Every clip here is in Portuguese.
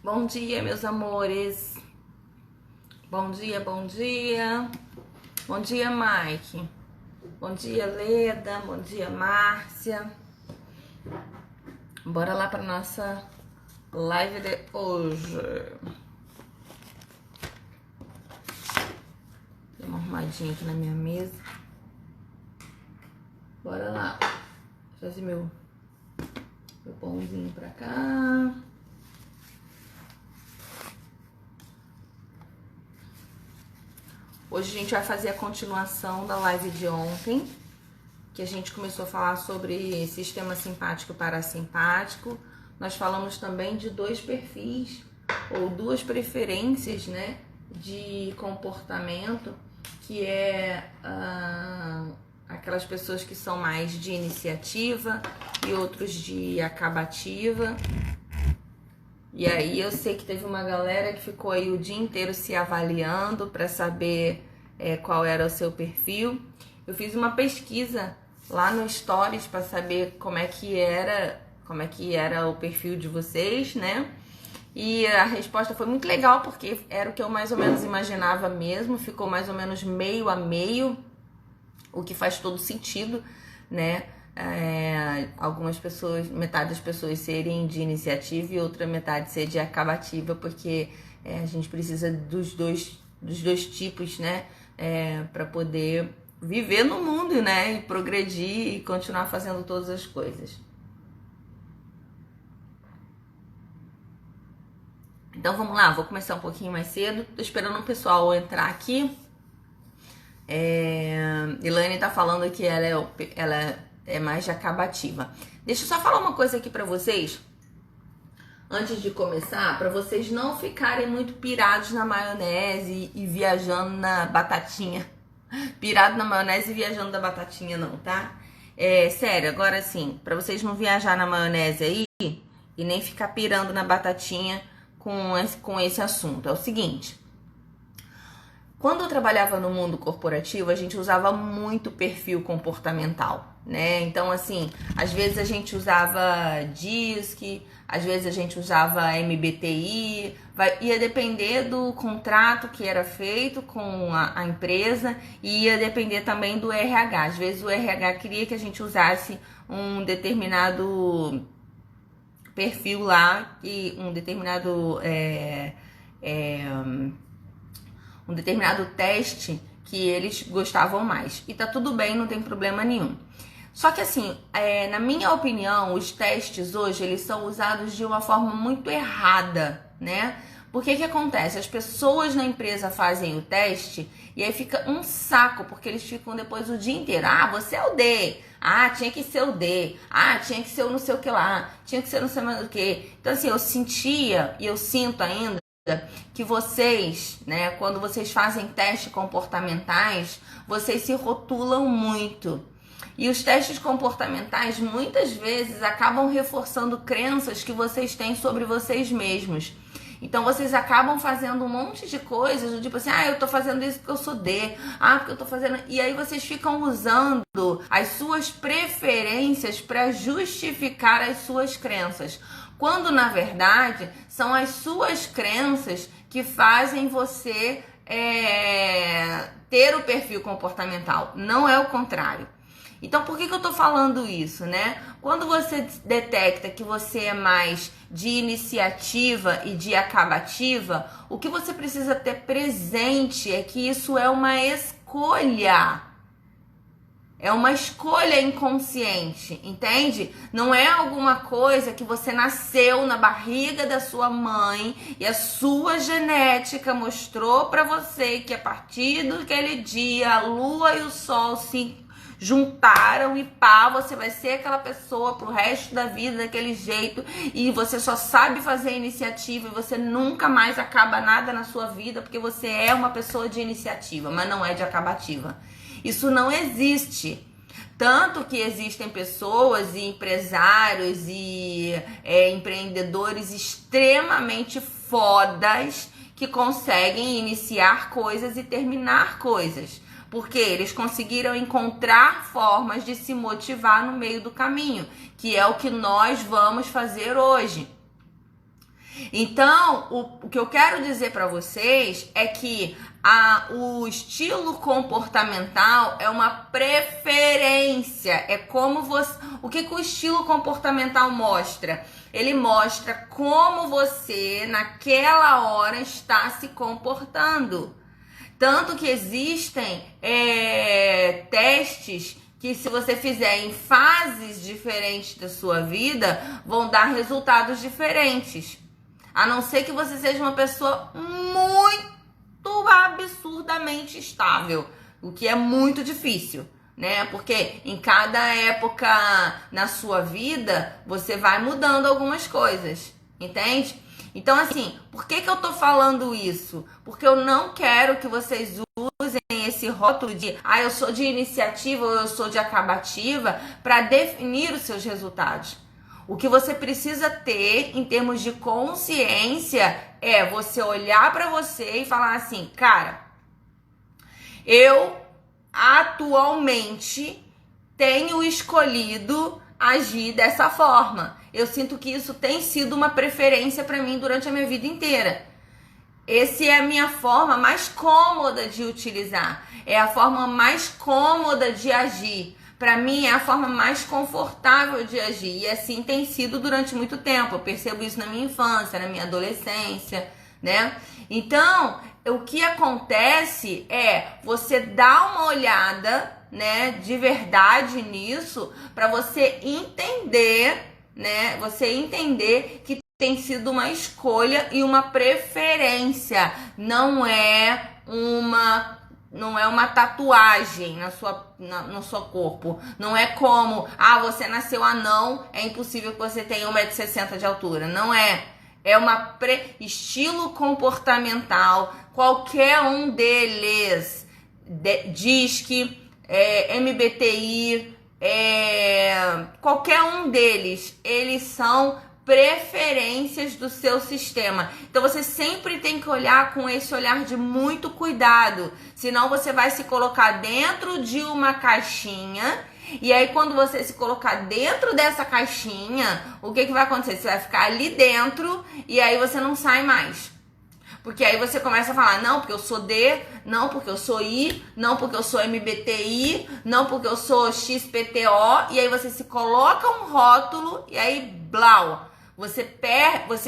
Bom dia, meus amores. Bom dia, bom dia. Bom dia, Mike. Bom dia, Leda. Bom dia, Márcia. Bora lá para nossa live de hoje. Dei uma arrumadinha aqui na minha mesa. Bora lá. Trazer meu pãozinho pra cá. Hoje a gente vai fazer a continuação da live de ontem, que a gente começou a falar sobre sistema simpático e parasimpático. Nós falamos também de dois perfis ou duas preferências, né, de comportamento, que é aquelas pessoas que são mais de iniciativa e outros de acabativa. E aí eu sei que teve uma galera que ficou aí o dia inteiro se avaliando para saber qual era o seu perfil. Eu fiz uma pesquisa lá no Stories para saber como é que era o perfil de vocês, né? E a resposta foi muito legal, porque era o que eu mais ou menos imaginava mesmo, ficou mais ou menos meio a meio, o que faz todo sentido, né? Algumas pessoas, metade das pessoas serem de iniciativa e outra metade ser de acabativa, porque a gente precisa dos dois tipos, né? Para poder viver no mundo, né? E progredir e continuar fazendo todas as coisas. Então vamos lá, vou começar um pouquinho mais cedo. Tô esperando o pessoal entrar aqui. Elaine tá falando que ela é mais de acabativa. Deixa eu só falar uma coisa aqui pra vocês, antes de começar, pra vocês não ficarem muito pirados na maionese e viajando na batatinha. Pirado na maionese e viajando na batatinha não, tá? Sério, agora sim, pra vocês não viajar na maionese aí e nem ficar pirando na batatinha com esse assunto. É o seguinte: quando eu trabalhava no mundo corporativo, a gente usava muito perfil comportamental, né? Então, assim, às vezes a gente usava DISC, às vezes a gente usava MBTI, ia depender do contrato que era feito com a empresa e ia depender também do RH. Às vezes o RH queria que a gente usasse um determinado perfil lá, e um determinado teste que eles gostavam mais. E tá tudo bem, não tem problema nenhum. Só que assim, na minha opinião, os testes hoje, eles são usados de uma forma muito errada, né? Porque que acontece? As pessoas na empresa fazem o teste e aí fica um saco, porque eles ficam depois o dia inteiro. Ah, você é o D. Ah, tinha que ser o D. Ah, tinha que ser o não sei o que lá. Tinha que ser não sei mais o que. Então assim, eu sentia e eu sinto ainda que vocês, né, quando vocês fazem testes comportamentais, vocês se rotulam muito. E os testes comportamentais muitas vezes acabam reforçando crenças que vocês têm sobre vocês mesmos. Então vocês acabam fazendo um monte de coisas, do tipo assim, eu tô fazendo isso porque eu sou D, porque eu tô fazendo... E aí vocês ficam usando as suas preferências para justificar as suas crenças, quando na verdade são as suas crenças que fazem você ter o perfil comportamental, não é o contrário. Então, por que eu tô falando isso, né? Quando você detecta que você é mais de iniciativa e de acabativa, o que você precisa ter presente é que isso é uma escolha. É uma escolha inconsciente, entende? Não é alguma coisa que você nasceu na barriga da sua mãe e a sua genética mostrou pra você que a partir daquele dia a lua e o sol se juntaram e você vai ser aquela pessoa pro resto da vida daquele jeito e você só sabe fazer iniciativa e você nunca mais acaba nada na sua vida porque você é uma pessoa de iniciativa, mas não é de acabativa. Isso não existe. Tanto que existem pessoas e empresários e empreendedores extremamente fodas que conseguem iniciar coisas e terminar coisas. Porque eles conseguiram encontrar formas de se motivar no meio do caminho, que é o que nós vamos fazer hoje. Então, o que eu quero dizer para vocês é que o estilo comportamental é uma preferência. É como você. O que o estilo comportamental mostra? Ele mostra como você, naquela hora, está se comportando. Tanto que existem testes que, se você fizer em fases diferentes da sua vida, vão dar resultados diferentes. A não ser que você seja uma pessoa muito absurdamente estável, o que é muito difícil, né? Porque em cada época na sua vida, você vai mudando algumas coisas, entende? Então, assim, por que eu tô falando isso? Porque eu não quero que vocês usem esse rótulo de eu sou de iniciativa ou eu sou de acabativa para definir os seus resultados. O que você precisa ter em termos de consciência é você olhar para você e falar assim, cara, eu atualmente tenho escolhido agir dessa forma. Eu sinto que isso tem sido uma preferência para mim durante a minha vida inteira. Essa é a minha forma mais cômoda de utilizar. É a forma mais cômoda de agir. Para mim é a forma mais confortável de agir. E assim tem sido durante muito tempo. Eu percebo isso na minha infância, na minha adolescência, né? Então, o que acontece é você dar uma olhada, né, de verdade nisso, para você entender, né? Você entender que tem sido uma escolha e uma preferência. Não é uma tatuagem no seu corpo. Não é como, você nasceu anão, é impossível que você tenha 1,60 m de altura. Não é. É uma estilo comportamental. Qualquer um deles, DISC, MBTI, qualquer um deles, eles são preferências do seu sistema. Então você sempre tem que olhar com esse olhar de muito cuidado, senão você vai se colocar dentro de uma caixinha, e aí quando você se colocar dentro dessa caixinha, o que vai acontecer? Você vai ficar ali dentro e aí você não sai mais. Porque aí você começa a falar, não, porque eu sou D, não, porque eu sou I, não, porque eu sou MBTI, não, porque eu sou XPTO, e aí você se coloca um rótulo e aí, blau, você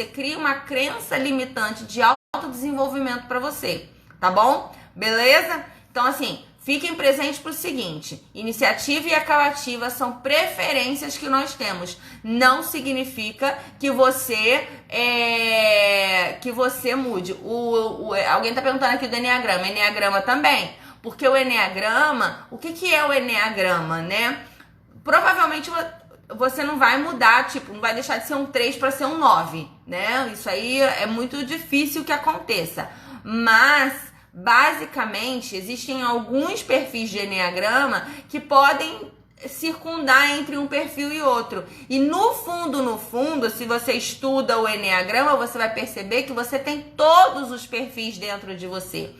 cria uma crença limitante de autodesenvolvimento para você, tá bom? Beleza? Então, assim, fiquem presentes para o seguinte, iniciativa e acabativa são preferências que nós temos. Não significa que você mude. Alguém está perguntando aqui do Eneagrama. Eneagrama também. Porque o Eneagrama, o que é o Eneagrama, né? Provavelmente você não vai mudar, não vai deixar de ser um 3 para ser um 9, né? Isso aí é muito difícil que aconteça. Mas basicamente, existem alguns perfis de Eneagrama que podem circundar entre um perfil e outro. E no fundo, se você estuda o Eneagrama, você vai perceber que você tem todos os perfis dentro de você.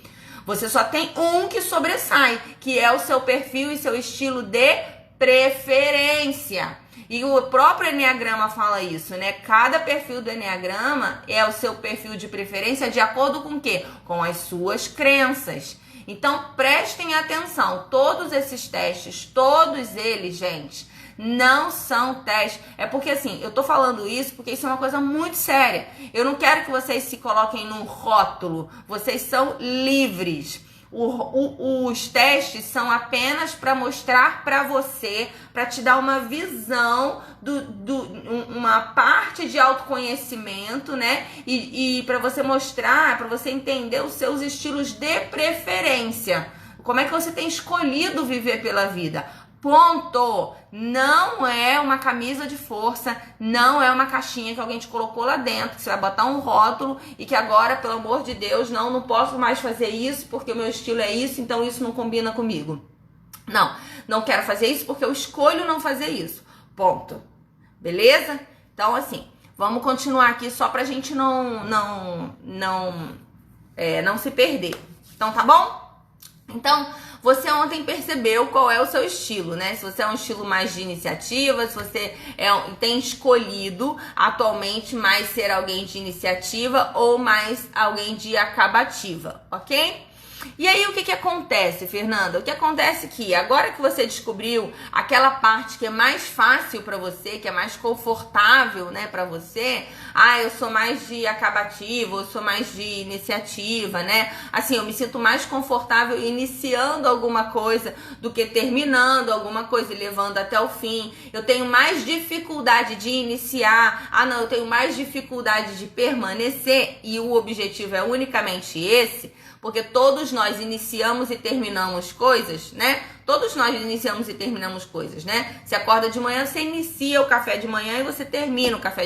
Você só tem um que sobressai, que é o seu perfil e seu estilo de preferência. E o próprio Eneagrama fala isso, né? Cada perfil do Eneagrama é o seu perfil de preferência de acordo com o quê? Com as suas crenças. Então, prestem atenção. Todos esses testes, todos eles, gente, não são testes. É porque, assim, eu tô falando isso porque isso é uma coisa muito séria. Eu não quero que vocês se coloquem num rótulo. Vocês são livres. Os testes são apenas para mostrar para você, para te dar uma visão, uma parte de autoconhecimento, né? E para você mostrar, para você entender os seus estilos de preferência. Como é que você tem escolhido viver pela vida? Ponto! Não é uma camisa de força, não é uma caixinha que alguém te colocou lá dentro, que você vai botar um rótulo e que agora, pelo amor de Deus, não posso mais fazer isso porque o meu estilo é isso, então isso não combina comigo. Não quero fazer isso porque eu escolho não fazer isso. Ponto. Beleza? Então, assim, vamos continuar aqui só pra gente não se perder. Então, tá bom? Então, você ontem percebeu qual é o seu estilo, né? Se você é um estilo mais de iniciativa, se você tem escolhido atualmente mais ser alguém de iniciativa ou mais alguém de acabativa, ok? E aí o que acontece, Fernanda? O que acontece é que agora que você descobriu aquela parte que é mais fácil para você, que é mais confortável, né, para você, eu sou mais de acabativa, eu sou mais de iniciativa, né? Assim, eu me sinto mais confortável iniciando alguma coisa do que terminando alguma coisa e levando até o fim. Eu tenho mais dificuldade de iniciar, não, eu tenho mais dificuldade de permanecer e o objetivo é unicamente esse. Porque todos nós iniciamos e terminamos coisas, né? Todos nós iniciamos e terminamos coisas, né? Você acorda de manhã, você inicia o café de manhã e você termina o café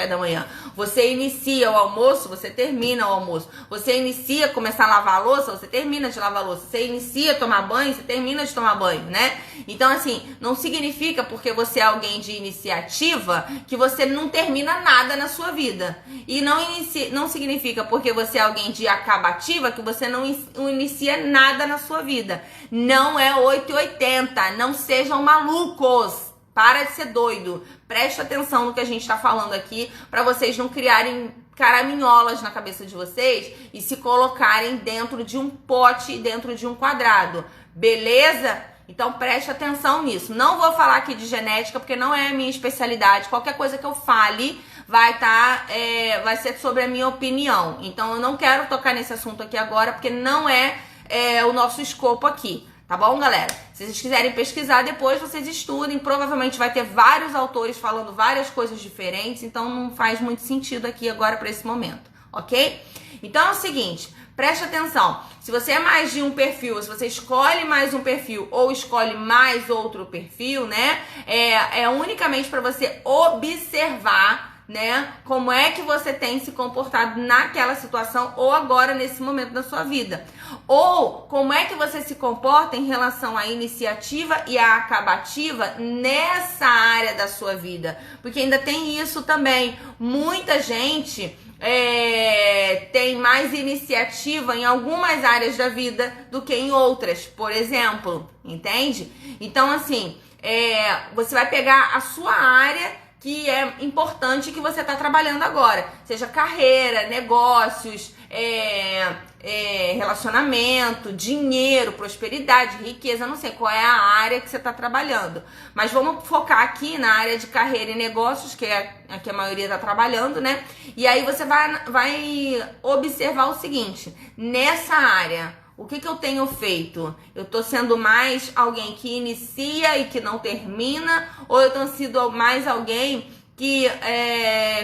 da manhã. Você inicia o almoço, você termina o almoço. Você inicia começar a lavar a louça, você termina de lavar a louça. Você inicia tomar banho, você termina de tomar banho, né? Então, assim, não significa porque você é alguém de iniciativa que você não termina nada na sua vida. E não significa porque você é alguém de acabativa que você não inicia nada na sua vida. Não é 880, não sejam malucos. Para de ser doido. Preste atenção no que a gente está falando aqui para vocês não criarem caraminholas na cabeça de vocês e se colocarem dentro de um pote, dentro de um quadrado. Beleza? Então preste atenção nisso. Não vou falar aqui de genética porque não é a minha especialidade. Qualquer coisa que eu fale vai ser sobre a minha opinião. Então eu não quero tocar nesse assunto aqui agora porque não é o nosso escopo aqui. Tá bom, galera? Se vocês quiserem pesquisar depois, vocês estudem. Provavelmente vai ter vários autores falando várias coisas diferentes. Então não faz muito sentido aqui agora para esse momento, ok? Então é o seguinte, preste atenção. Se você é mais de um perfil, se você escolhe mais um perfil ou escolhe mais outro perfil, né? É unicamente para você observar, né, como é que você tem se comportado naquela situação ou agora nesse momento da sua vida. Ou como é que você se comporta em relação à iniciativa e à acabativa nessa área da sua vida. Porque ainda tem isso também. Muita gente tem mais iniciativa em algumas áreas da vida do que em outras, por exemplo. Entende? Então, assim, você vai pegar a sua área que é importante que você está trabalhando agora. Seja carreira, negócios, relacionamento, dinheiro, prosperidade, riqueza, não sei qual é a área que você está trabalhando. Mas vamos focar aqui na área de carreira e negócios, que é a que a maioria está trabalhando, né? E aí você vai observar o seguinte, nessa área, o que eu tenho feito? Eu tô sendo mais alguém que inicia e que não termina? Ou eu tô sendo mais alguém que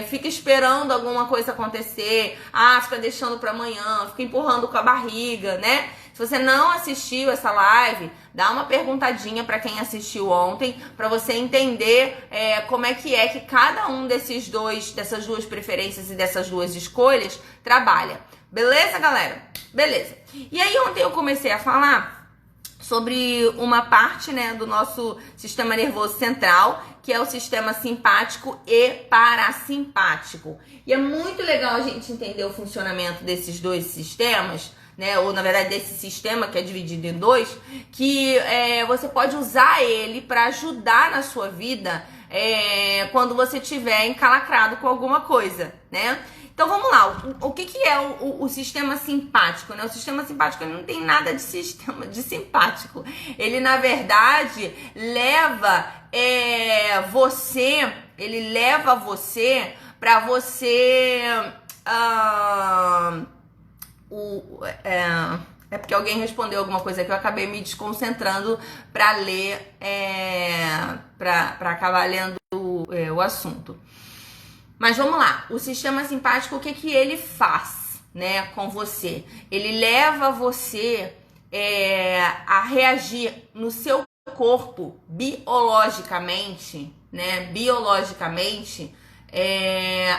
fica esperando alguma coisa acontecer? Fica deixando pra amanhã, fica empurrando com a barriga, né? Se você não assistiu essa live, dá uma perguntadinha para quem assistiu ontem, para você entender como é que cada um dessas duas preferências e dessas duas escolhas trabalha. Beleza, galera? Beleza. E aí ontem eu comecei a falar sobre uma parte, né, do nosso sistema nervoso central, que é o sistema simpático e parasimpático. E é muito legal a gente entender o funcionamento desses dois sistemas, né, ou na verdade desse sistema que é dividido em dois, que você pode usar ele para ajudar na sua vida quando você estiver encalacrado com alguma coisa, né? Então vamos lá, o que é o sistema simpático, né? O sistema simpático não tem nada de sistema de simpático. Ele, na verdade, leva você para você... É porque alguém respondeu alguma coisa que eu acabei me desconcentrando para ler, para acabar lendo o assunto. Mas vamos lá, o sistema simpático, o que ele faz, né, com você? Ele leva você a reagir no seu corpo biologicamente, né,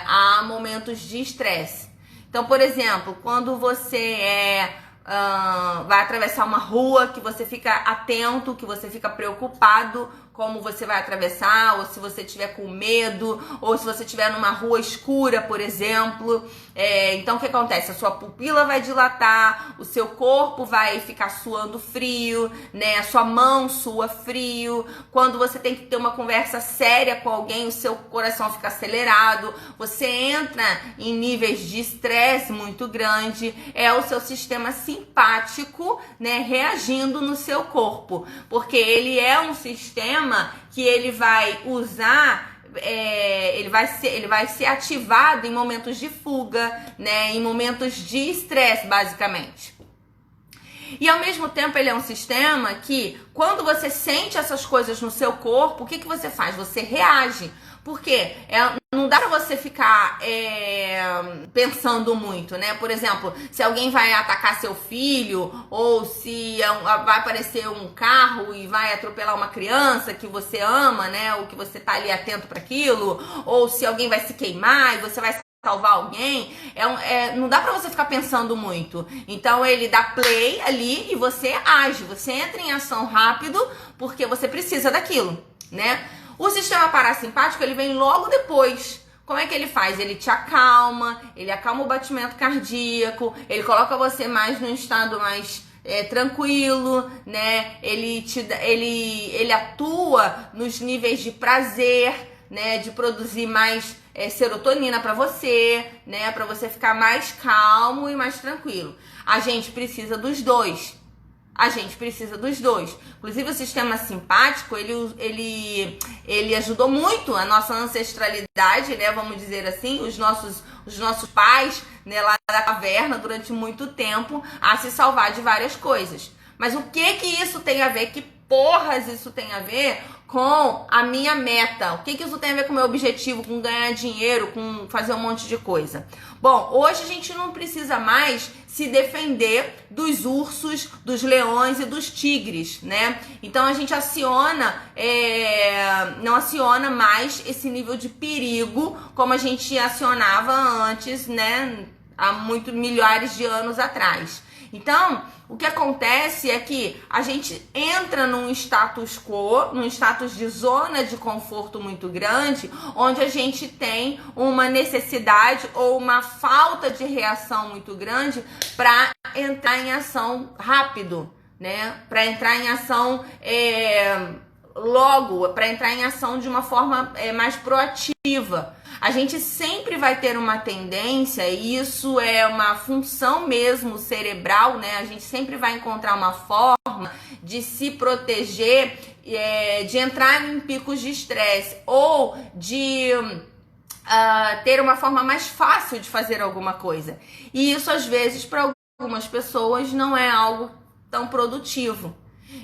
a momentos de estresse. Então, por exemplo, quando você vai atravessar uma rua, que você fica atento, que você fica preocupado como você vai atravessar, ou se você tiver com medo, ou se você estiver numa rua escura, por exemplo. Então o que acontece? A sua pupila vai dilatar, o seu corpo vai ficar suando frio, né? A sua mão sua frio. Quando você tem que ter uma conversa séria com alguém, o seu coração fica acelerado, você entra em níveis de estresse muito grande. É o seu sistema simpático, né, reagindo no seu corpo, porque ele é um sistema que ele vai usar, ele vai ser ativado em momentos de fuga, né, em momentos de estresse, basicamente. E ao mesmo tempo ele é um sistema que, quando você sente essas coisas no seu corpo, o que você faz? Você reage. Porque não dá pra você ficar pensando muito, né? Por exemplo, se alguém vai atacar seu filho, ou se vai aparecer um carro e vai atropelar uma criança que você ama, né? Ou que você tá ali atento para aquilo, ou se alguém vai se queimar e você vai salvar alguém, não dá pra você ficar pensando muito. Então ele dá play ali e você age, você entra em ação rápido porque você precisa daquilo, né? O sistema parasimpático, ele vem logo depois. Como é que ele faz? Ele te acalma, ele acalma o batimento cardíaco, ele coloca você mais num estado mais tranquilo, né? Ele atua nos níveis de prazer, né? De produzir mais serotonina para você, né? Para você ficar mais calmo e mais tranquilo. A gente precisa dos dois. Inclusive o sistema simpático, ele ajudou muito a nossa ancestralidade, né, vamos dizer assim, os nossos pais, né, lá da caverna durante muito tempo, a se salvar de várias coisas. Mas o que isso tem a ver? Que porras isso tem a ver com a minha meta? O que isso tem a ver com o meu objetivo, com ganhar dinheiro, com fazer um monte de coisa? Bom, hoje a gente não precisa mais se defender dos ursos, dos leões e dos tigres, né? Então a gente não aciona mais esse nível de perigo como a gente acionava antes, né? Há milhares de anos atrás. Então, o que acontece é que a gente entra num status quo, num status de zona de conforto muito grande, onde a gente tem uma necessidade ou uma falta de reação muito grande para entrar em ação rápido, né? Para entrar em ação logo, para entrar em ação de uma forma mais proativa. A gente sempre vai ter uma tendência, e isso é uma função mesmo cerebral, né? A gente sempre vai encontrar uma forma de se proteger, de entrar em picos de estresse ou de ter uma forma mais fácil de fazer alguma coisa. E isso, às vezes, para algumas pessoas não é algo tão produtivo.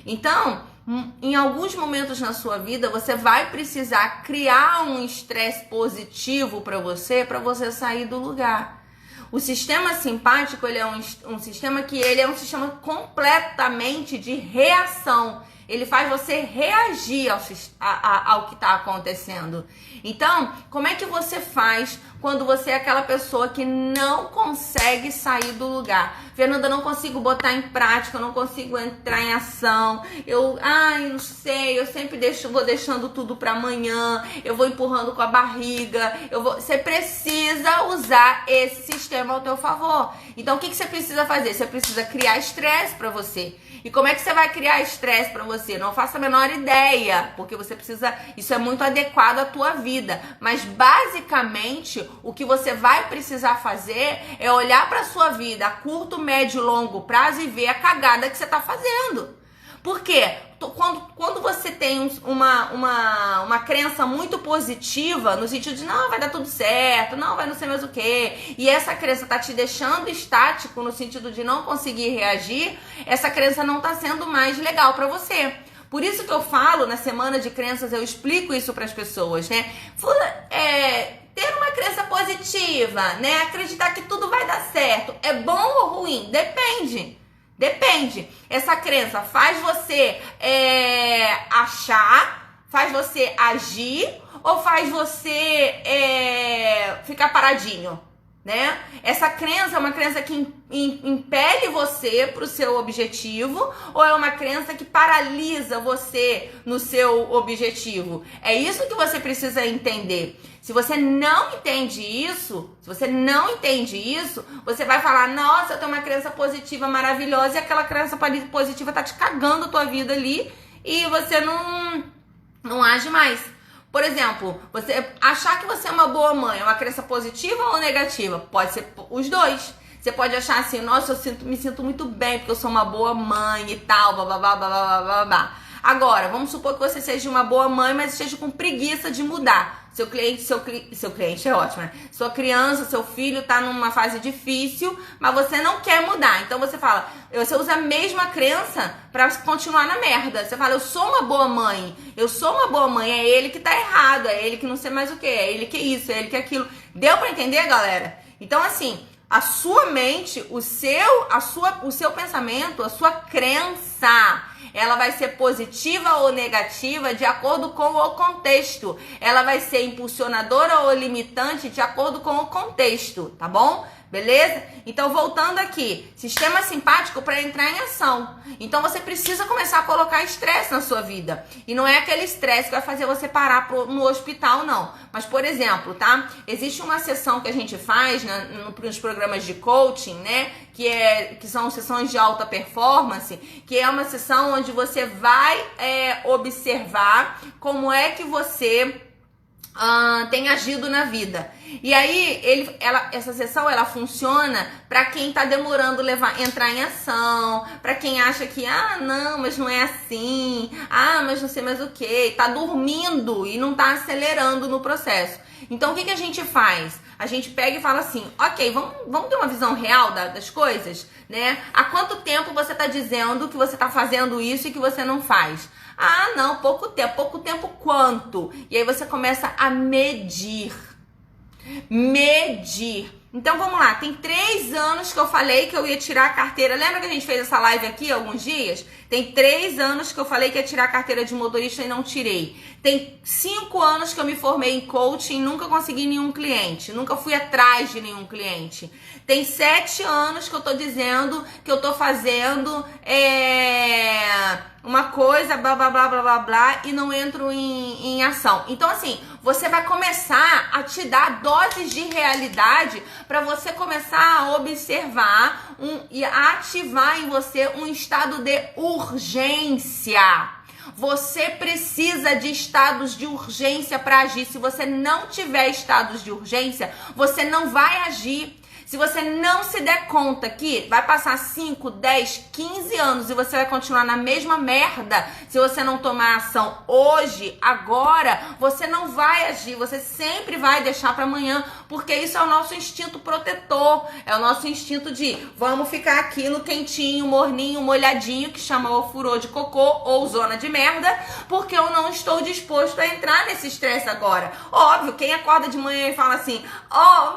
Então, em alguns momentos na sua vida, você vai precisar criar um estresse positivo para você sair do lugar. O sistema simpático, ele é um sistema que ele é um sistema completamente de reação. Ele faz você reagir ao que está acontecendo. Então, como é que você faz quando você é aquela pessoa que não consegue sair do lugar? Fernanda, eu não consigo botar em prática, eu não consigo entrar em ação. Não sei, eu sempre vou deixando tudo para amanhã, eu vou empurrando com a barriga. Você precisa usar esse sistema ao teu favor. Então, o que você precisa fazer? Você precisa criar estresse para você. E como é que você vai criar estresse para você? Não faço a menor ideia, porque você precisa, isso é muito adequado à tua vida. Mas basicamente, o que você vai precisar fazer é olhar para sua vida a curto, médio e longo prazo e ver a cagada que você tá fazendo. Por quê? Quando você tem uma crença muito positiva, no sentido de não, vai dar tudo certo, não, vai não sei mais o quê, e essa crença tá te deixando estático no sentido de não conseguir reagir, essa crença não tá sendo mais legal pra você. Por isso que eu falo, na semana de crenças, eu explico isso pras pessoas, né? Ter uma crença positiva, né? Acreditar que tudo vai dar certo, é bom ou ruim? Depende. Essa crença faz você achar, faz você agir ou faz você ficar paradinho, né? Essa crença é uma crença que impele você para o seu objetivo ou é uma crença que paralisa você no seu objetivo? É isso que você precisa entender. Se você não entende isso, você vai falar, nossa, eu tenho uma crença positiva maravilhosa e aquela crença positiva tá te cagando a tua vida ali e você não age mais. Por exemplo, você achar que você é uma boa mãe é uma crença positiva ou negativa? Pode ser os dois. Você pode achar assim, nossa, me sinto muito bem porque eu sou uma boa mãe e tal, blá, blá, blá, blá, blá, blá, blá. Agora, vamos supor que você seja uma boa mãe, mas esteja com preguiça de mudar. Seu cliente é ótimo, né? Sua criança, seu filho tá numa fase difícil, mas você não quer mudar. Então você fala, você usa a mesma crença pra continuar na merda. Você fala, eu sou uma boa mãe, é ele que tá errado, é ele que não sei mais o que, é ele que isso, é ele que aquilo. Deu pra entender, galera? Então assim, a sua mente, o seu pensamento, a sua crença, ela vai ser positiva ou negativa de acordo com o contexto. Ela vai ser impulsionadora ou limitante de acordo com o contexto, tá bom? Beleza? Então, voltando aqui, sistema simpático para entrar em ação. Então, você precisa começar a colocar estresse na sua vida. E não é aquele estresse que vai fazer você parar no hospital, não. Mas, por exemplo, tá? Existe uma sessão que a gente faz nos programas de coaching, né? Que são sessões de alta performance, que é uma sessão onde você vai observar como é que você tem agido na vida. E aí, essa sessão, ela funciona para quem tá demorando entrar em ação, para quem acha que, não, mas não é assim, mas não sei mais o que, tá dormindo e não tá acelerando no processo. Então, o que a gente faz? A gente pega e fala assim, ok, vamos ter uma visão real das coisas, né? Há quanto tempo você tá dizendo que você tá fazendo isso e que você não faz? Não, pouco tempo. Pouco tempo quanto? E aí você começa a medir. Então vamos lá, tem 3 anos que eu falei que eu ia tirar a carteira. Lembra que a gente fez essa live aqui há alguns dias? Tem 3 anos que eu falei que ia tirar a carteira de motorista e não tirei. Tem 5 anos que eu me formei em coaching e nunca consegui nenhum cliente. Nunca fui atrás de nenhum cliente. Tem 7 anos que eu tô dizendo que eu tô fazendo uma coisa, blá, blá, blá, blá, blá, blá, e não entro em ação. Então, assim, você vai começar a te dar doses de realidade para você começar a observar e ativar em você um estado de urgência. Você precisa de estados de urgência para agir. Se você não tiver estados de urgência, você não vai agir. Se você não se der conta que vai passar 5, 10, 15 anos e você vai continuar na mesma merda, se você não tomar ação hoje, agora, você não vai agir, você sempre vai deixar para amanhã, porque isso é o nosso instinto protetor, é o nosso instinto de vamos ficar aqui no quentinho, morninho, molhadinho, que chama o furor de cocô ou zona de merda, porque eu não estou disposto a entrar nesse estresse agora. Óbvio, quem acorda de manhã e fala assim,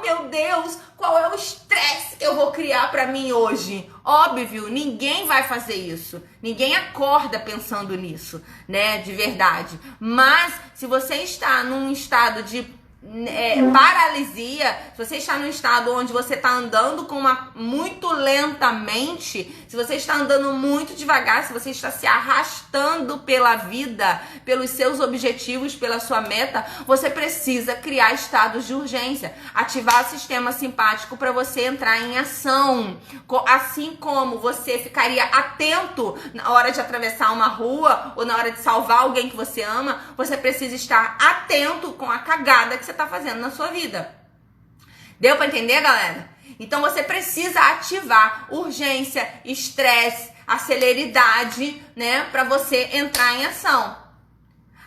meu Deus, qual é o estresse que eu vou criar pra mim hoje? Óbvio, ninguém vai fazer isso. Ninguém acorda pensando nisso, né? De verdade. Mas se você está num estado de paralisia, se você está num estado onde você está andando muito lentamente, se você está andando muito devagar, se você está se arrastando pela vida, pelos seus objetivos, pela sua meta, você precisa criar estados de urgência, ativar o sistema simpático para você entrar em ação. Assim como você ficaria atento na hora de atravessar uma rua ou na hora de salvar alguém que você ama, você precisa estar atento com a cagada que você tá fazendo na sua vida. Deu pra entender, galera? Então você precisa ativar urgência, estresse, a celeridade, né, pra você entrar em ação.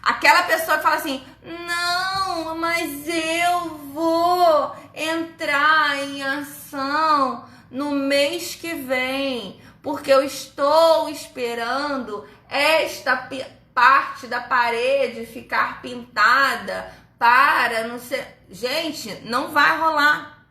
Aquela pessoa que fala assim, não, mas eu vou entrar em ação no mês que vem, porque eu estou esperando esta parte da parede ficar pintada para não sei. Gente, não vai rolar.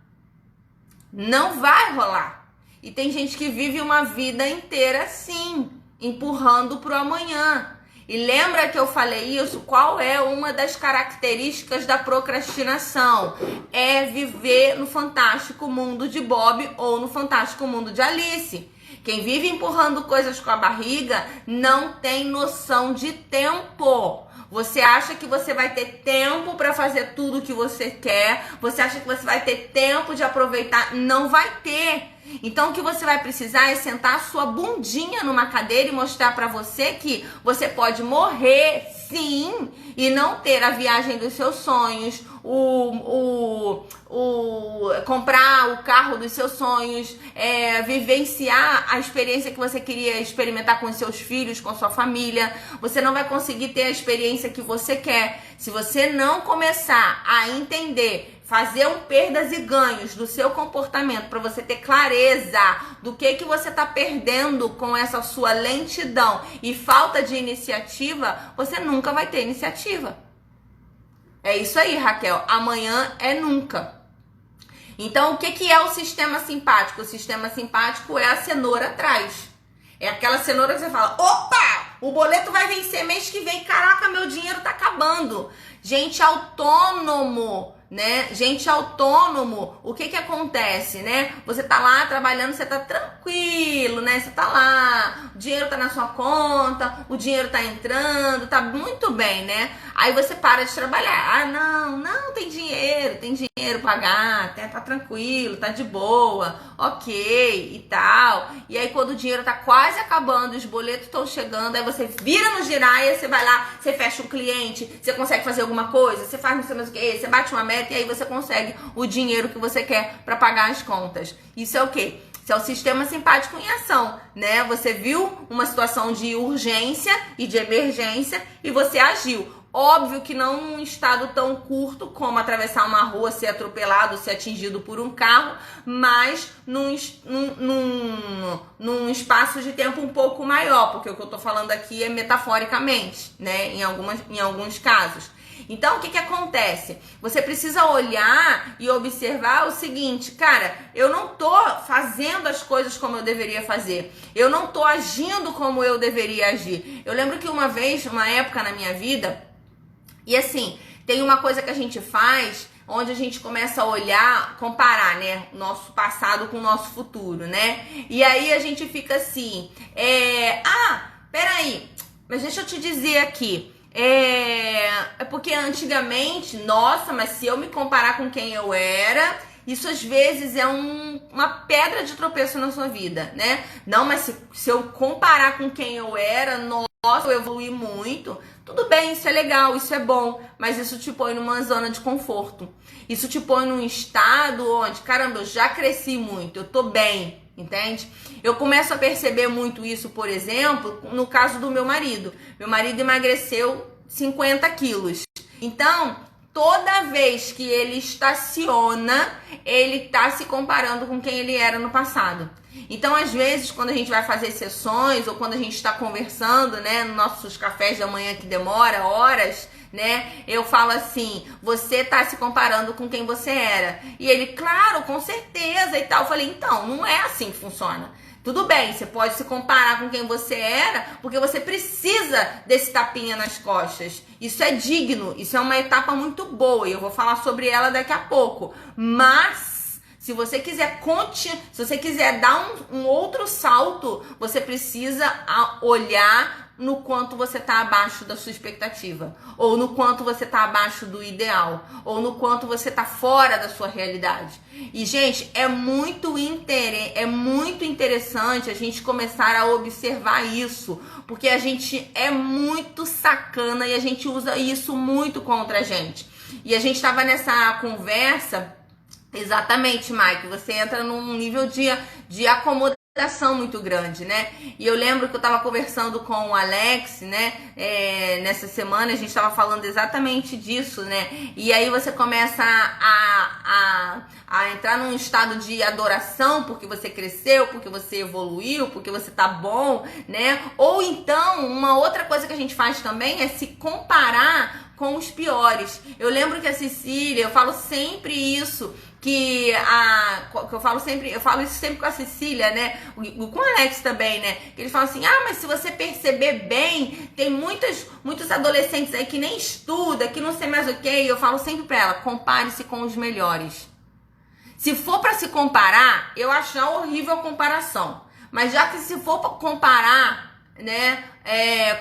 Não vai rolar. E tem gente que vive uma vida inteira assim, empurrando pro amanhã. E lembra que eu falei isso? Qual é uma das características da procrastinação? É viver no fantástico mundo de Bob ou no fantástico mundo de Alice. Quem vive empurrando coisas com a barriga não tem noção de tempo. Você acha que você vai ter tempo para fazer tudo o que você quer? Você acha que você vai ter tempo de aproveitar? Não vai ter. Então o que você vai precisar é sentar a sua bundinha numa cadeira e mostrar para você que você pode morrer, sim, e não ter a viagem dos seus sonhos, comprar o carro dos seus sonhos, vivenciar a experiência que você queria experimentar com os seus filhos, com a sua família. Você não vai conseguir ter a experiência que você quer se você não começar a entender, fazer um perdas e ganhos do seu comportamento para você ter clareza do que você está perdendo com essa sua lentidão e falta de iniciativa. Você nunca vai ter iniciativa. É isso aí, Raquel. Amanhã é nunca. Então, o que é o sistema simpático? O sistema simpático é a cenoura atrás. É aquela cenoura que você fala, opa, o boleto vai vencer mês que vem. Caraca, meu dinheiro tá acabando. Gente autônomo, né? Gente autônomo, o que acontece, né? Você tá lá trabalhando, você tá tranquilo, né? Você tá lá, o dinheiro tá na sua conta, o dinheiro tá entrando, tá muito bem, né? Aí você para de trabalhar. Ah, não, tem dinheiro pra pagar, tá tranquilo, tá de boa, ok e tal. E aí quando o dinheiro tá quase acabando, os boletos estão chegando, aí você vira no Jiraya, você vai lá, você fecha um cliente, você consegue fazer alguma coisa, você faz não sei mais o que, você bate uma meta e aí você consegue o dinheiro que você quer para pagar as contas. Isso é o quê? Isso é o sistema simpático em ação, né? Você viu uma situação de urgência e de emergência e você agiu. Óbvio que não num estado tão curto como atravessar uma rua, ser atropelado, ser atingido por um carro, mas num espaço de tempo um pouco maior, porque o que eu tô falando aqui é metaforicamente, né? Em alguns casos. Então, o que acontece? Você precisa olhar e observar o seguinte, cara, eu não tô fazendo as coisas como eu deveria fazer. Eu não tô agindo como eu deveria agir. Eu lembro que uma vez, uma época na minha vida, e assim, tem uma coisa que a gente faz, onde a gente começa a olhar, comparar, né, o nosso passado com o nosso futuro, né? E aí a gente fica assim, peraí, mas deixa eu te dizer aqui, é porque antigamente, nossa, mas se eu me comparar com quem eu era, isso às vezes é uma pedra de tropeço na sua vida, né? Não, mas se eu comparar com quem eu era, nossa, eu evolui muito. Tudo bem, isso é legal, isso é bom, mas isso te põe numa zona de conforto. Isso te põe num estado onde, caramba, eu já cresci muito, eu tô bem, entende? Eu começo a perceber muito isso, por exemplo, no caso do meu marido. Meu marido emagreceu 50 quilos. Então, toda vez que ele estaciona, ele tá se comparando com quem ele era no passado. Então, às vezes, quando a gente vai fazer sessões ou quando a gente está conversando, né, nos nossos cafés da manhã que demora horas, né, eu falo assim, você tá se comparando com quem você era. E ele, claro, com certeza e tal. Eu falei, então, não é assim que funciona. Tudo bem, você pode se comparar com quem você era, porque você precisa desse tapinha nas costas. Isso é digno, isso é uma etapa muito boa e eu vou falar sobre ela daqui a pouco. Mas se você quiser se você quiser dar um outro salto, você precisa olhar no quanto você está abaixo da sua expectativa, ou no quanto você está abaixo do ideal, ou no quanto você está fora da sua realidade. E, gente, é muito interessante a gente começar a observar isso, porque a gente é muito sacana e a gente usa isso muito contra a gente. E a gente estava nessa conversa, exatamente, Mike, você entra num nível de acomodação muito grande, né? E eu lembro que eu tava conversando com o Alex, né? Nessa semana a gente tava falando exatamente disso, né? E aí você começa a entrar num estado de adoração porque você cresceu, porque você evoluiu, porque você tá bom, né? Ou então, uma outra coisa que a gente faz também é se comparar com os piores. Eu lembro que a Cecília, eu falo sempre isso, que eu falo isso sempre com a Cecília, né? Com o Alex também, né? Que eles falam assim, mas se você perceber bem, tem muitos adolescentes aí que nem estuda, que não sei mais o que. Eu falo sempre pra ela, compare-se com os melhores. Se for pra se comparar, eu acho horrível a comparação. Mas já que se for pra comparar, né,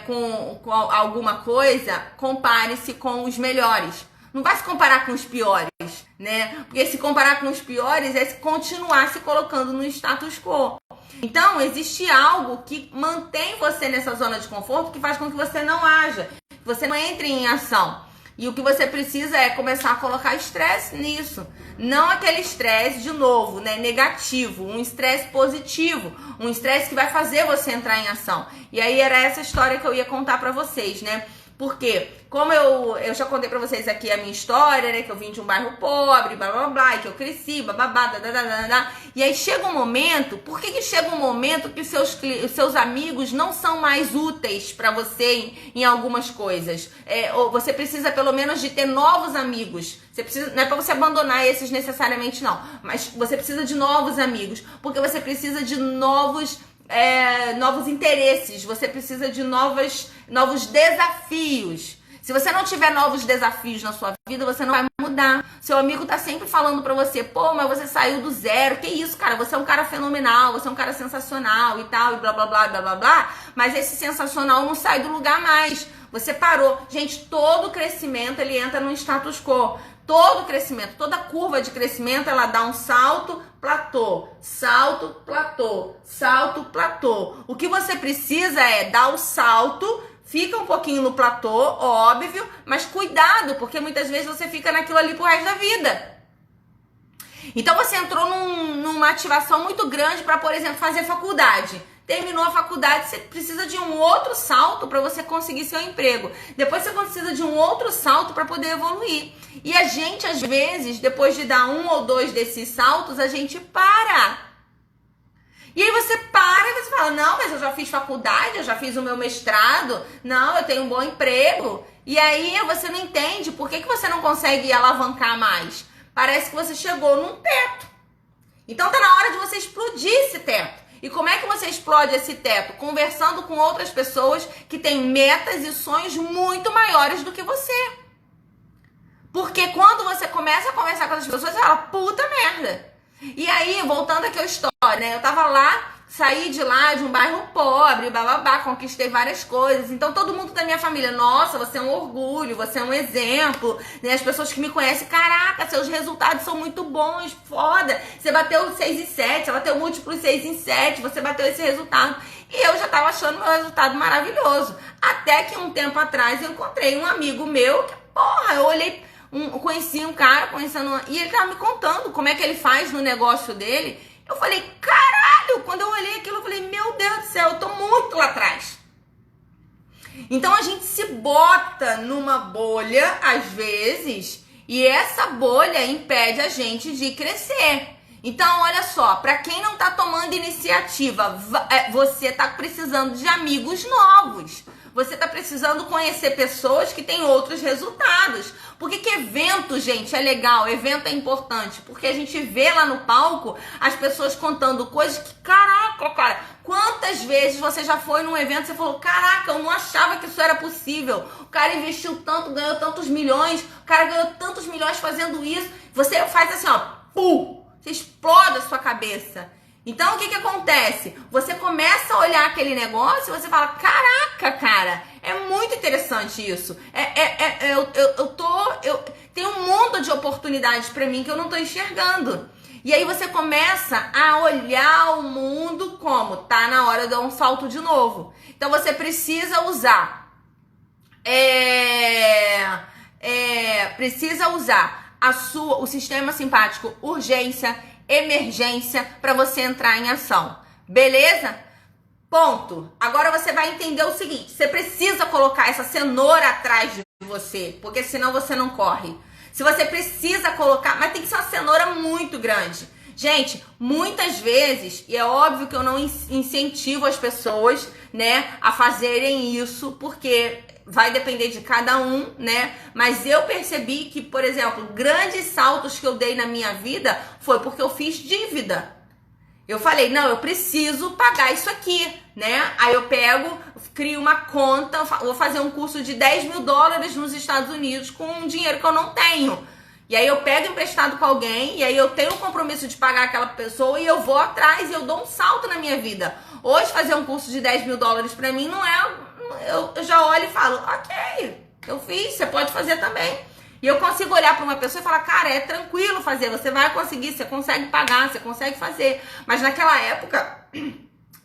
com alguma coisa, compare-se com os melhores. Não vai se comparar com os piores, né? Porque se comparar com os piores é continuar se colocando no status quo. Então, existe algo que mantém você nessa zona de conforto, que faz com que você não haja, que você não entre em ação. E o que você precisa é começar a colocar estresse nisso. Não aquele estresse, de novo, né, negativo, um estresse positivo, um estresse que vai fazer você entrar em ação. E aí era essa história que eu ia contar pra vocês, né? Porque, como eu já contei pra vocês aqui a minha história, né? Que eu vim de um bairro pobre, blá, blá, blá, e que eu cresci, bababá, e aí chega um momento, por que chega um momento que os seus amigos não são mais úteis pra você em algumas coisas? Ou você precisa pelo menos de ter novos amigos. Você precisa, não é pra você abandonar esses necessariamente não, mas você precisa de novos amigos, porque você precisa de novos interesses, você precisa de novos desafios. Se você não tiver novos desafios na sua vida, você não vai mudar. Seu amigo tá sempre falando pra você, pô, mas você saiu do zero, que isso, cara, você é um cara fenomenal, você é um cara sensacional e tal, e blá, blá, blá, blá, blá, blá, mas esse sensacional não sai do lugar mais. Você parou. Gente, todo crescimento, ele entra no status quo. Todo crescimento, toda curva de crescimento, ela dá um salto, platô, salto, platô, salto, platô. O que você precisa é dar o salto, fica um pouquinho no platô, óbvio, mas cuidado, porque muitas vezes você fica naquilo ali pro resto da vida. Então você entrou numa ativação muito grande para, por exemplo, fazer faculdade. Terminou a faculdade, você precisa de um outro salto para você conseguir seu emprego. Depois você precisa de um outro salto para poder evoluir. E a gente, às vezes, depois de dar um ou dois desses saltos, a gente para. E aí você para e você fala, não, mas eu já fiz faculdade, eu já fiz o meu mestrado, não, eu tenho um bom emprego. E aí você não entende por que você não consegue alavancar mais. Parece que você chegou num teto. Então tá na hora de você explodir esse teto. E como é que você explode esse teto? Conversando com outras pessoas que têm metas e sonhos muito maiores do que você. Porque quando você começa a conversar com as pessoas, você fala, puta merda. E aí, voltando aqui à história, né? Eu tava lá, saí de lá, de um bairro pobre, bababá, conquistei várias coisas. Então, todo mundo da minha família, nossa, você é um orgulho, você é um exemplo. Né? As pessoas que me conhecem, caraca, seus resultados são muito bons, foda. Você bateu 6 em 7, você bateu múltiplos 6 em 7, você bateu esse resultado. E eu já tava achando meu resultado maravilhoso. Até que um tempo atrás eu encontrei um amigo meu que, porra, eu olhei... conheci um cara, e ele tava me contando como é que ele faz no negócio dele. Eu falei, caralho, quando eu olhei aquilo, eu falei, meu Deus do céu, eu tô muito lá atrás. Então a gente se bota numa bolha, às vezes, e essa bolha impede a gente de crescer. Então, olha só, pra quem não tá tomando iniciativa, você tá precisando de amigos novos. Você tá precisando conhecer pessoas que têm outros resultados. Por que evento, gente, é legal? Evento é importante. Porque a gente vê lá no palco as pessoas contando coisas que, caraca, cara, quantas vezes você já foi num evento e você falou, caraca, eu não achava que isso era possível. O cara investiu tanto, ganhou tantos milhões, o cara ganhou tantos milhões fazendo isso. Você faz assim, ó, pum, você explode a sua cabeça. Então, o que que acontece? Você começa a olhar aquele negócio e você fala, caraca, cara, é muito interessante isso. Tem um mundo de oportunidades pra mim que eu não tô enxergando. E aí você começa a olhar o mundo como tá na hora de dar um salto de novo. Então, você precisa usar o sistema simpático urgência, emergência para você entrar em ação. Beleza? Ponto. Agora você vai entender o seguinte, você precisa colocar essa cenoura atrás de você, porque senão você não corre. Se você precisa colocar, mas tem que ser uma cenoura muito grande. Gente, muitas vezes, e é óbvio que eu não incentivo as pessoas, né, a fazerem isso, porque vai depender de cada um, né? Mas eu percebi que, por exemplo, grandes saltos que eu dei na minha vida foi porque eu fiz dívida. Eu falei, não, eu preciso pagar isso aqui, né? Aí eu pego, crio uma conta, vou fazer um curso de $10.000 nos Estados Unidos com um dinheiro que eu não tenho. E aí eu pego emprestado com alguém, e aí eu tenho o compromisso de pagar aquela pessoa e eu vou atrás e eu dou um salto na minha vida. Hoje fazer um curso de $10.000 pra mim não é... Eu já olho e falo, ok, eu fiz, você pode fazer também. E eu consigo olhar para uma pessoa e falar, cara, é tranquilo fazer, você vai conseguir, você consegue pagar, você consegue fazer. Mas naquela época,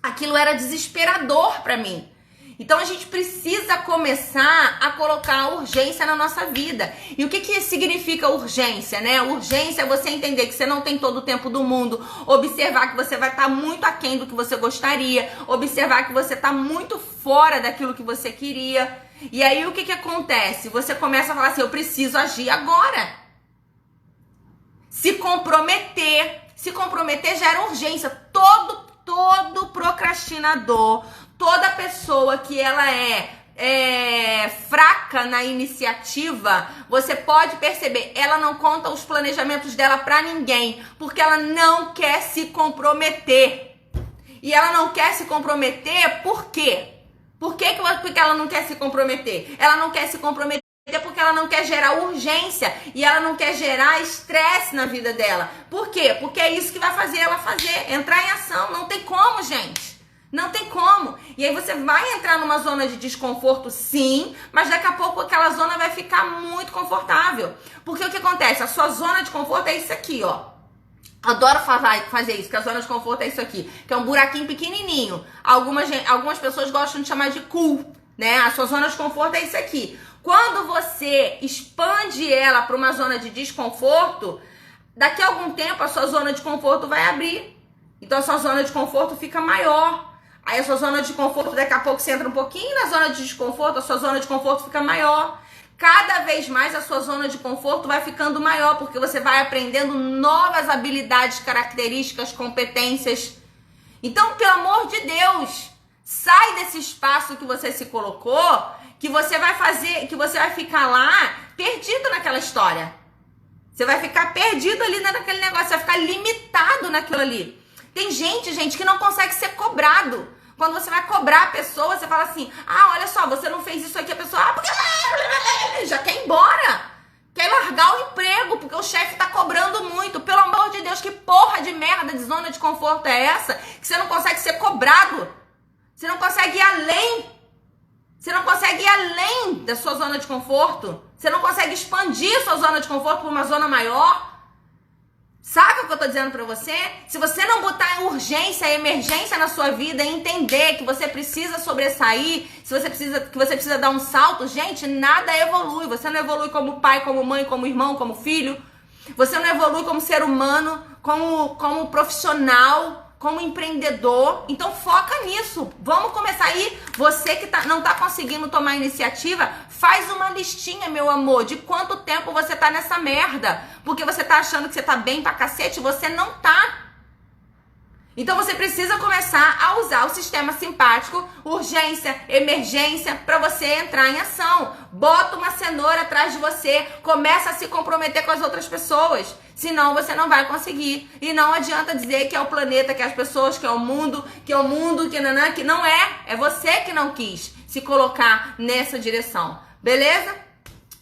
aquilo era desesperador para mim. Então a gente precisa começar a colocar urgência na nossa vida. E o que significa urgência, né? Urgência é você entender que você não tem todo o tempo do mundo, observar que você vai estar muito aquém do que você gostaria, observar que você está muito fora daquilo que você queria. E aí o que acontece? Você começa a falar assim, eu preciso agir agora. Se comprometer gera urgência. Todo procrastinador, toda pessoa que ela é fraca na iniciativa, você pode perceber, ela não conta os planejamentos dela pra ninguém, porque ela não quer se comprometer. E ela não quer se comprometer por quê? Por que ela não quer se comprometer? Ela não quer se comprometer porque ela não quer gerar urgência e ela não quer gerar estresse na vida dela. Por quê? Porque é isso que vai fazer ela entrar em ação. Não tem como, gente. Não tem como. E aí você vai entrar numa zona de desconforto, sim, mas daqui a pouco aquela zona vai ficar muito confortável. Porque o que acontece? A sua zona de conforto é isso aqui, ó. Adoro fazer isso, que a zona de conforto é isso aqui, que é um buraquinho pequenininho. Algumas pessoas gostam de chamar de cu, né? A sua zona de conforto é isso aqui. Quando você expande ela para uma zona de desconforto, daqui a algum tempo a sua zona de conforto vai abrir. Então a sua zona de conforto fica maior. Aí a sua zona de conforto, daqui a pouco você entra um pouquinho na zona de desconforto, a sua zona de conforto fica maior. Cada vez mais a sua zona de conforto vai ficando maior, porque você vai aprendendo novas habilidades, características, competências. Então, pelo amor de Deus, sai desse espaço que você se colocou, que você vai ficar lá perdido naquela história. Você vai ficar perdido ali naquele negócio, você vai ficar limitado naquilo ali. Tem gente que não consegue ser cobrado. Quando você vai cobrar a pessoa, você fala assim, olha só, você não fez isso aqui, a pessoa, porque já quer ir embora. Quer largar o emprego, porque o chefe tá cobrando muito. Pelo amor de Deus, que porra de merda de zona de conforto é essa? Que você não consegue ser cobrado. Você não consegue ir além. Você não consegue ir além da sua zona de conforto. Você não consegue expandir sua zona de conforto para uma zona maior. Saca o que eu tô dizendo pra você? Se você não botar urgência, emergência na sua vida e entender que você precisa sobressair, que você precisa dar um salto, gente, nada evolui. Você não evolui como pai, como mãe, como irmão, como filho. Você não evolui como ser humano, como profissional, como empreendedor. Então foca nisso. Vamos começar aí. Você que não tá conseguindo tomar iniciativa, faz uma listinha, meu amor, de quanto tempo você tá nessa merda. Porque você tá achando que você tá bem pra cacete, você não tá. Então você precisa começar a usar o sistema simpático, urgência, emergência, para você entrar em ação. Bota uma cenoura atrás de você, começa a se comprometer com as outras pessoas. Senão você não vai conseguir. E não adianta dizer que é o planeta, que é as pessoas, que é o mundo, que não é. É você que não quis se colocar nessa direção. Beleza?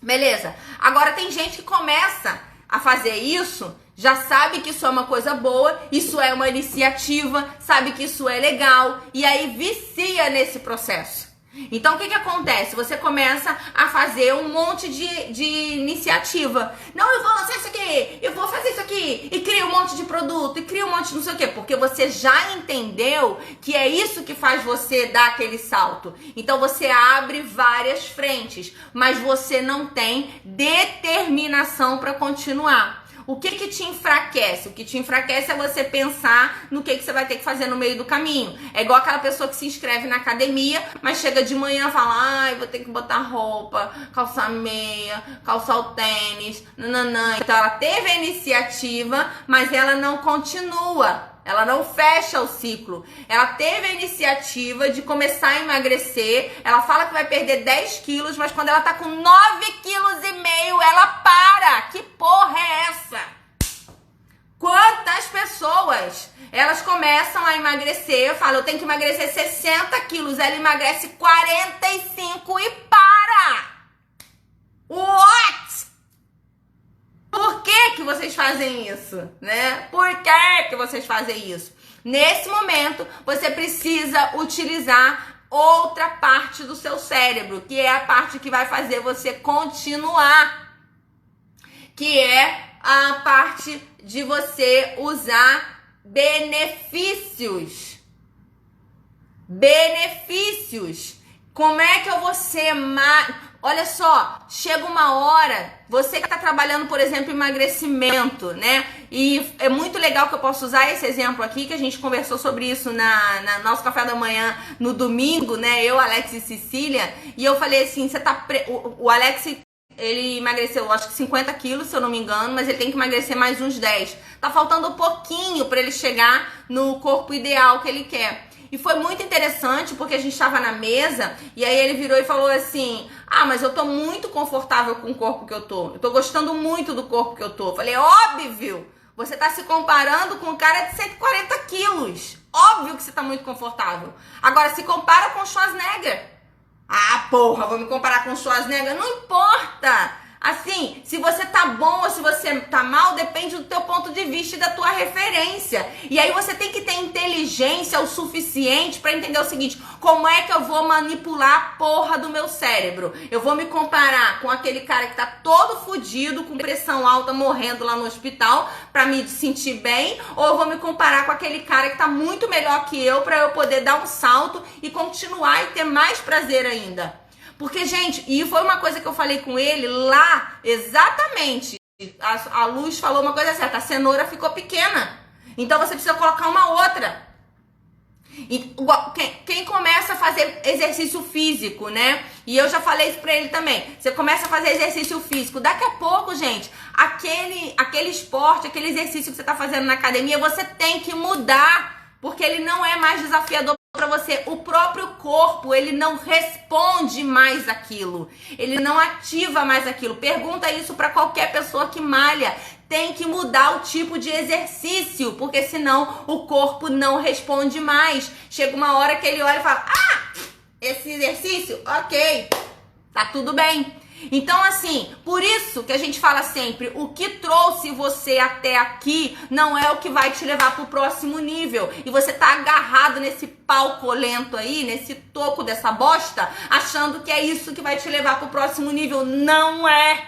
Beleza. Agora tem gente que começa a fazer isso, já sabe que isso é uma coisa boa, isso é uma iniciativa, sabe que isso é legal, e aí vicia nesse processo. Então o que acontece? Você começa a fazer um monte de iniciativa. Não, eu vou lançar isso aqui, eu vou fazer isso aqui, e cria um monte de produto, e cria um monte de não sei o quê, porque você já entendeu que é isso que faz você dar aquele salto. Então você abre várias frentes, mas você não tem determinação para continuar. O que te enfraquece? O que te enfraquece é você pensar no que você vai ter que fazer no meio do caminho. É igual aquela pessoa que se inscreve na academia, mas chega de manhã e fala, vou ter que botar roupa, calçar meia, calçar o tênis, nananã. Então ela teve a iniciativa, mas ela não continua. Ela não fecha o ciclo. Ela teve a iniciativa de começar a emagrecer. Ela fala que vai perder 10 quilos, mas quando ela tá com 9,5 quilos, ela para. Que porra é essa? Quantas pessoas, elas começam a emagrecer, falam, eu tenho que emagrecer 60 quilos. Ela emagrece 45 e para. What? Por que vocês fazem isso, né? Por que vocês fazem isso? Nesse momento, você precisa utilizar outra parte do seu cérebro, que é a parte que vai fazer você continuar, que é a parte de você usar benefícios. Benefícios. Como é que eu vou ser mais... Olha só, chega uma hora, você que está trabalhando, por exemplo, emagrecimento, né? E é muito legal que eu posso usar esse exemplo aqui, que a gente conversou sobre isso na nosso café da manhã no domingo, né? Eu, Alex e Cecília. E eu falei assim, você tá... O Alex, ele emagreceu, acho que 50 quilos, se eu não me engano, mas ele tem que emagrecer mais uns 10. Tá faltando um pouquinho para ele chegar no corpo ideal que ele quer. E foi muito interessante porque a gente estava na mesa e aí ele virou e falou assim, mas eu tô muito confortável com o corpo que eu tô gostando muito do corpo que eu tô. Eu falei, óbvio, você tá se comparando com um cara de 140 quilos. Óbvio que você tá muito confortável. Agora, se compara com o Schwarzenegger. Porra, vou me comparar com o Schwarzenegger? Não importa. Assim, se você tá bom ou se você tá mal, depende do teu ponto de vista e da tua referência. E aí você tem que ter inteligência o suficiente pra entender o seguinte, como é que eu vou manipular a porra do meu cérebro? Eu vou me comparar com aquele cara que tá todo fudido, com pressão alta, morrendo lá no hospital, pra me sentir bem, ou eu vou me comparar com aquele cara que tá muito melhor que eu, pra eu poder dar um salto e continuar e ter mais prazer ainda. Porque, gente, e foi uma coisa que eu falei com ele lá, exatamente, a Luz falou uma coisa certa, a cenoura ficou pequena, então você precisa colocar uma outra. E, quem começa a fazer exercício físico, né, e eu já falei isso pra ele também, você começa a fazer exercício físico, daqui a pouco, gente, aquele esporte, aquele exercício que você tá fazendo na academia, você tem que mudar, porque ele não é mais desafiador para você. O próprio corpo, ele não responde mais aquilo, ele não ativa mais aquilo. Pergunta isso para qualquer pessoa que malha. Tem que mudar o tipo de exercício, porque senão o corpo não responde mais. Chega uma hora que ele olha e fala, esse exercício, ok, tá tudo bem. Então, assim, por isso que a gente fala sempre, o que trouxe você até aqui não é o que vai te levar pro próximo nível. E você tá agarrado nesse palco lento aí, nesse toco dessa bosta, achando que é isso que vai te levar pro próximo nível. Não é.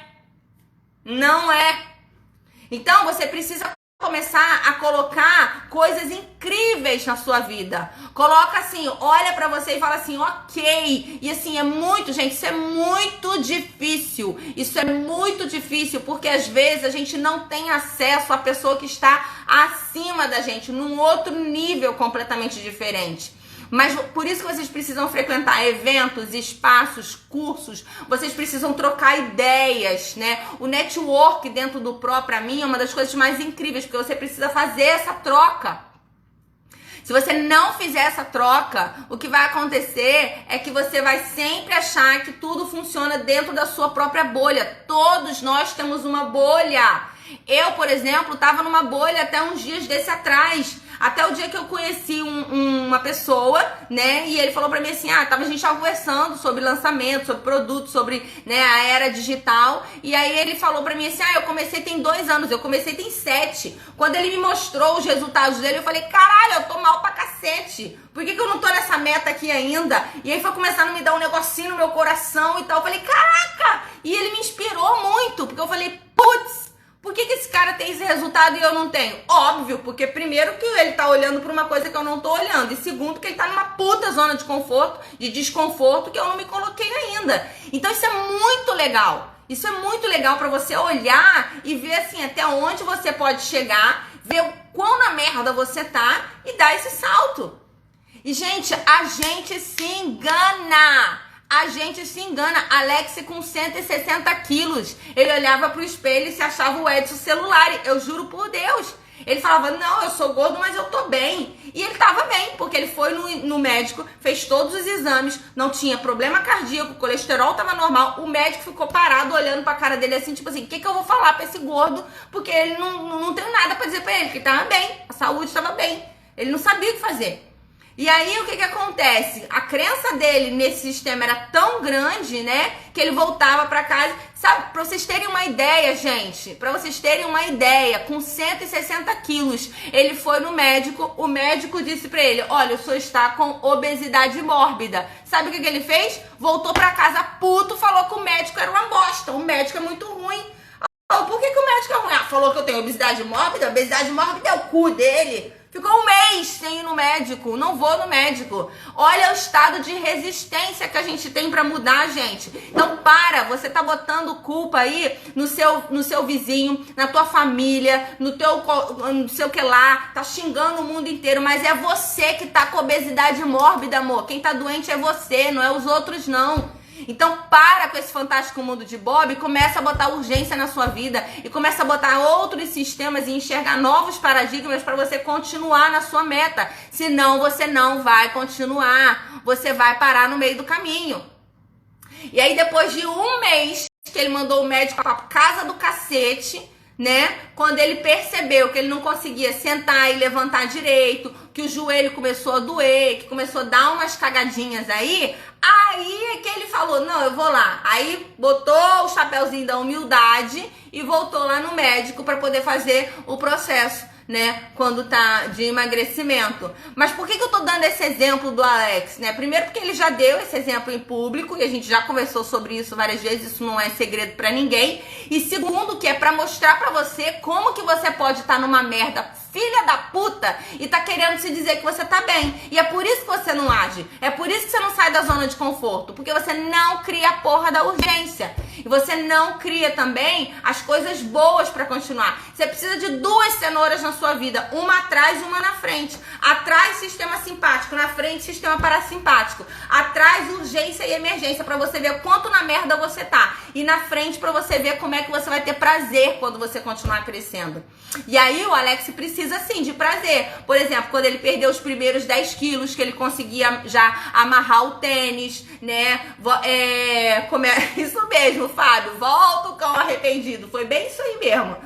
Não é. Então, você precisa começar a colocar coisas incríveis na sua vida. Coloca assim, olha pra você e fala assim, ok. E assim, é muito, gente, isso é muito difícil. Isso é muito difícil, porque às vezes a gente não tem acesso à pessoa que está acima da gente, num outro nível completamente diferente. Mas por isso que vocês precisam frequentar eventos, espaços, cursos, vocês precisam trocar ideias, né? O network dentro do Pro, pra mim, é uma das coisas mais incríveis, porque você precisa fazer essa troca. Se você não fizer essa troca, o que vai acontecer é que você vai sempre achar que tudo funciona dentro da sua própria bolha. Todos nós temos uma bolha. Eu, por exemplo, estava numa bolha até uns dias desse atrás. Até o dia que eu conheci uma pessoa, né, e ele falou pra mim assim, a gente tava conversando sobre lançamento, sobre produto, sobre, né, a era digital, e aí ele falou pra mim assim, eu comecei tem 2 anos, eu comecei tem 7. Quando ele me mostrou os resultados dele, eu falei, caralho, eu tô mal pra cacete, por que eu não tô nessa meta aqui ainda? E aí foi começando a me dar um negocinho no meu coração e tal, eu falei, caraca, e ele me inspirou muito, porque eu falei, putz, por que esse cara tem esse resultado e eu não tenho? Óbvio, porque primeiro que ele tá olhando pra uma coisa que eu não tô olhando. E segundo que ele tá numa puta zona de conforto, de desconforto que eu não me coloquei ainda. Então isso é muito legal. Isso é muito legal pra você olhar e ver assim, até onde você pode chegar, ver o quão na merda você tá e dar esse salto. E gente, a gente se engana. A gente se engana. Alex com 160 quilos. Ele olhava pro espelho e se achava o Edson celular. Eu juro por Deus. Ele falava, não, eu sou gordo, mas eu tô bem. E ele tava bem, porque ele foi no médico, fez todos os exames, não tinha problema cardíaco, o colesterol tava normal. O médico ficou parado olhando pra cara dele assim, tipo assim, o que eu vou falar pra esse gordo? Porque ele não tem nada pra dizer pra ele, que ele tava bem, a saúde tava bem. Ele não sabia o que fazer. E aí, o que acontece? A crença dele nesse sistema era tão grande, né? Que ele voltava pra casa. Sabe, pra vocês terem uma ideia, gente, pra vocês terem uma ideia, com 160 quilos, ele foi no médico, o médico disse pra ele, olha, o senhor está com obesidade mórbida. Sabe o que ele fez? Voltou pra casa puto, falou que o médico era uma bosta, o médico é muito ruim. Por que o médico é ruim? Falou que eu tenho obesidade mórbida? Obesidade mórbida é o cu dele. Ficou um mês sem ir no médico, não vou no médico. Olha o estado de resistência que a gente tem pra mudar, gente. Então você tá botando culpa aí no seu vizinho, na tua família, no seu que lá, tá xingando o mundo inteiro, mas é você que tá com obesidade mórbida, amor. Quem tá doente é você, não é os outros não. Então para com esse fantástico mundo de Bob e começa a botar urgência na sua vida e começa a botar outros sistemas e enxergar novos paradigmas para você continuar na sua meta. Senão você não vai continuar, você vai parar no meio do caminho. E aí depois de um mês que ele mandou o médico pra casa do cacete, né? Quando ele percebeu que ele não conseguia sentar e levantar direito, que o joelho começou a doer, que começou a dar umas cagadinhas aí é que ele falou, não, eu vou lá. Aí botou o chapéuzinho da humildade e voltou lá no médico para poder fazer o processo, né, quando tá de emagrecimento. Mas por que eu tô dando esse exemplo do Alex, né? Primeiro porque ele já deu esse exemplo em público e a gente já conversou sobre isso várias vezes, isso não é segredo pra ninguém. E segundo que é pra mostrar pra você como que você pode estar numa merda filha da puta e tá querendo se dizer que você tá bem. E é por isso que você não age. É por isso que você não sai da zona de conforto. Porque você não cria a porra da urgência. E você não cria também as coisas boas pra continuar. Você precisa de duas cenouras na sua vida. Uma atrás e uma na frente. Atrás, sistema simpático. Na frente, sistema parasimpático. Atrás, urgência e emergência. Pra você ver quanto na merda você tá. E na frente, pra você ver como é que você vai ter prazer quando você continuar crescendo. E aí, o Alex precisa, sim, de prazer. Por exemplo, quando ele perdeu os primeiros 10 quilos, que ele conseguia já amarrar o tênis, né? Isso mesmo, Fábio. Volta o cão arrependido. Foi bem isso aí mesmo.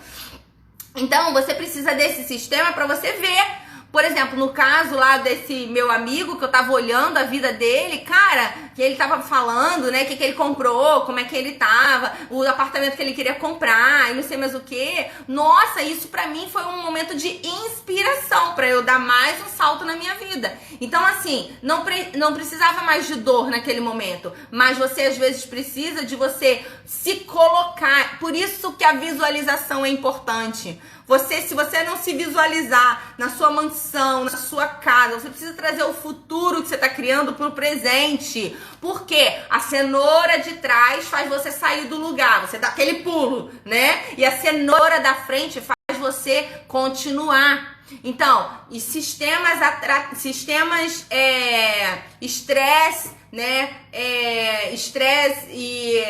Então, você precisa desse sistema para você ver. Por exemplo, no caso lá desse meu amigo, que eu tava olhando a vida dele, cara, que ele tava falando, né, o que ele comprou, como é que ele tava, o apartamento que ele queria comprar e não sei mais o que. Nossa, isso pra mim foi um momento de inspiração pra eu dar mais um salto na minha vida. Então, assim, não precisava mais de dor naquele momento, mas você às vezes precisa de você se colocar. Por isso que a visualização é importante. Se você não se visualizar na sua mansão, na sua casa, você precisa trazer o futuro que você está criando para o presente. Porque a cenoura de trás faz você sair do lugar, você dá aquele pulo, né? E a cenoura da frente faz você continuar. Então, e estresse, né? Estresse e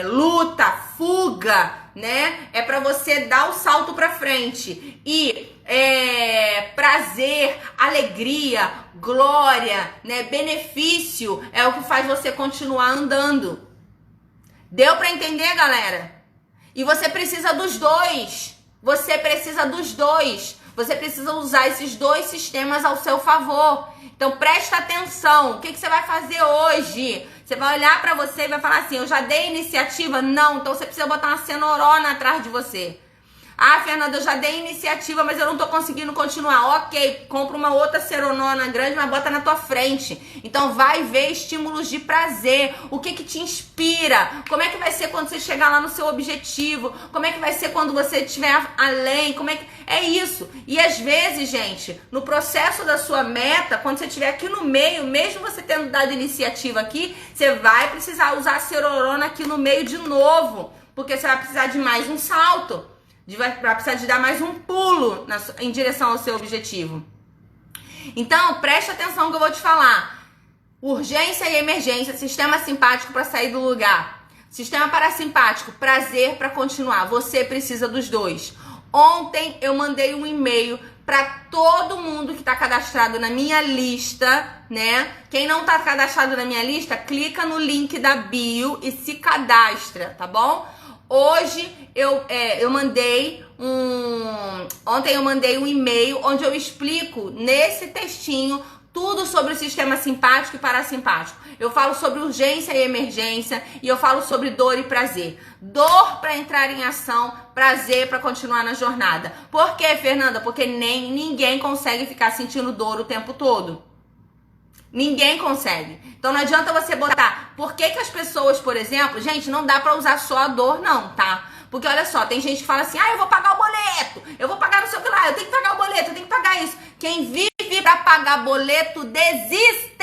luta, fuga, né? É pra você dar o salto pra frente. E prazer, alegria, glória, né? Benefício é o que faz você continuar andando. Deu pra entender, galera? E você precisa dos dois. Você precisa dos dois. Você precisa usar esses dois sistemas ao seu favor. Então presta atenção. O que você vai fazer hoje? Você vai olhar pra você e vai falar assim, eu já dei iniciativa? Não, então você precisa botar uma cenourona atrás de você. Ah, Fernanda, eu já dei iniciativa, mas eu não tô conseguindo continuar. Ok, compra uma outra ceronona grande, mas bota na tua frente. Então vai ver estímulos de prazer. O que te inspira? Como é que vai ser quando você chegar lá no seu objetivo? Como é que vai ser quando você estiver além? É isso. E às vezes, gente, no processo da sua meta, quando você estiver aqui no meio, mesmo você tendo dado iniciativa aqui, você vai precisar usar a cerorona aqui no meio de novo. Porque você vai precisar de mais um salto. Vai precisar de dar mais um pulo em direção ao seu objetivo. Então, preste atenção no que eu vou te falar. Urgência e emergência, sistema simpático para sair do lugar. Sistema parasimpático, prazer para continuar. Você precisa dos dois. Ontem eu mandei um e-mail para todo mundo que está cadastrado na minha lista, né? Quem não está cadastrado na minha lista, clica no link da bio e se cadastra, tá bom? Hoje eu mandei ontem eu mandei um e-mail onde eu explico nesse textinho tudo sobre o sistema simpático e parasimpático. Eu falo sobre urgência e emergência e eu falo sobre dor e prazer. Dor para entrar em ação, prazer para continuar na jornada. Por quê, Fernanda? Porque ninguém consegue ficar sentindo dor o tempo todo. Ninguém consegue. Então não adianta você botar. Por que as pessoas, por exemplo, gente, não dá pra usar só a dor não, tá? Porque olha só, tem gente que fala assim, eu vou pagar o boleto, eu vou pagar não sei o que lá, eu tenho que pagar o boleto, eu tenho que pagar isso. Quem vive pra pagar boleto desiste.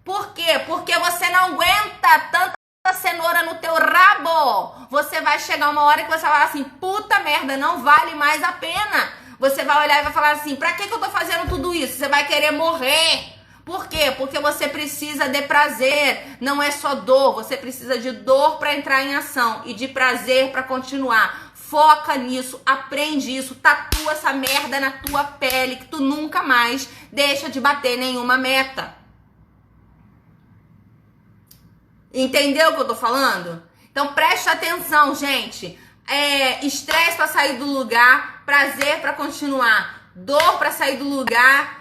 Por quê? Porque você não aguenta tanta cenoura no teu rabo. Você vai chegar uma hora que você vai falar assim, puta merda, não vale mais a pena. Você vai olhar e vai falar assim, pra que eu tô fazendo tudo isso? Você vai querer morrer. Por quê? Porque você precisa de prazer, não é só dor. Você precisa de dor para entrar em ação e de prazer para continuar. Foca nisso, aprende isso, tatua essa merda na tua pele que tu nunca mais deixa de bater nenhuma meta. Entendeu o que eu tô falando? Então preste atenção, gente. Estresse para sair do lugar, prazer para continuar, dor para sair do lugar,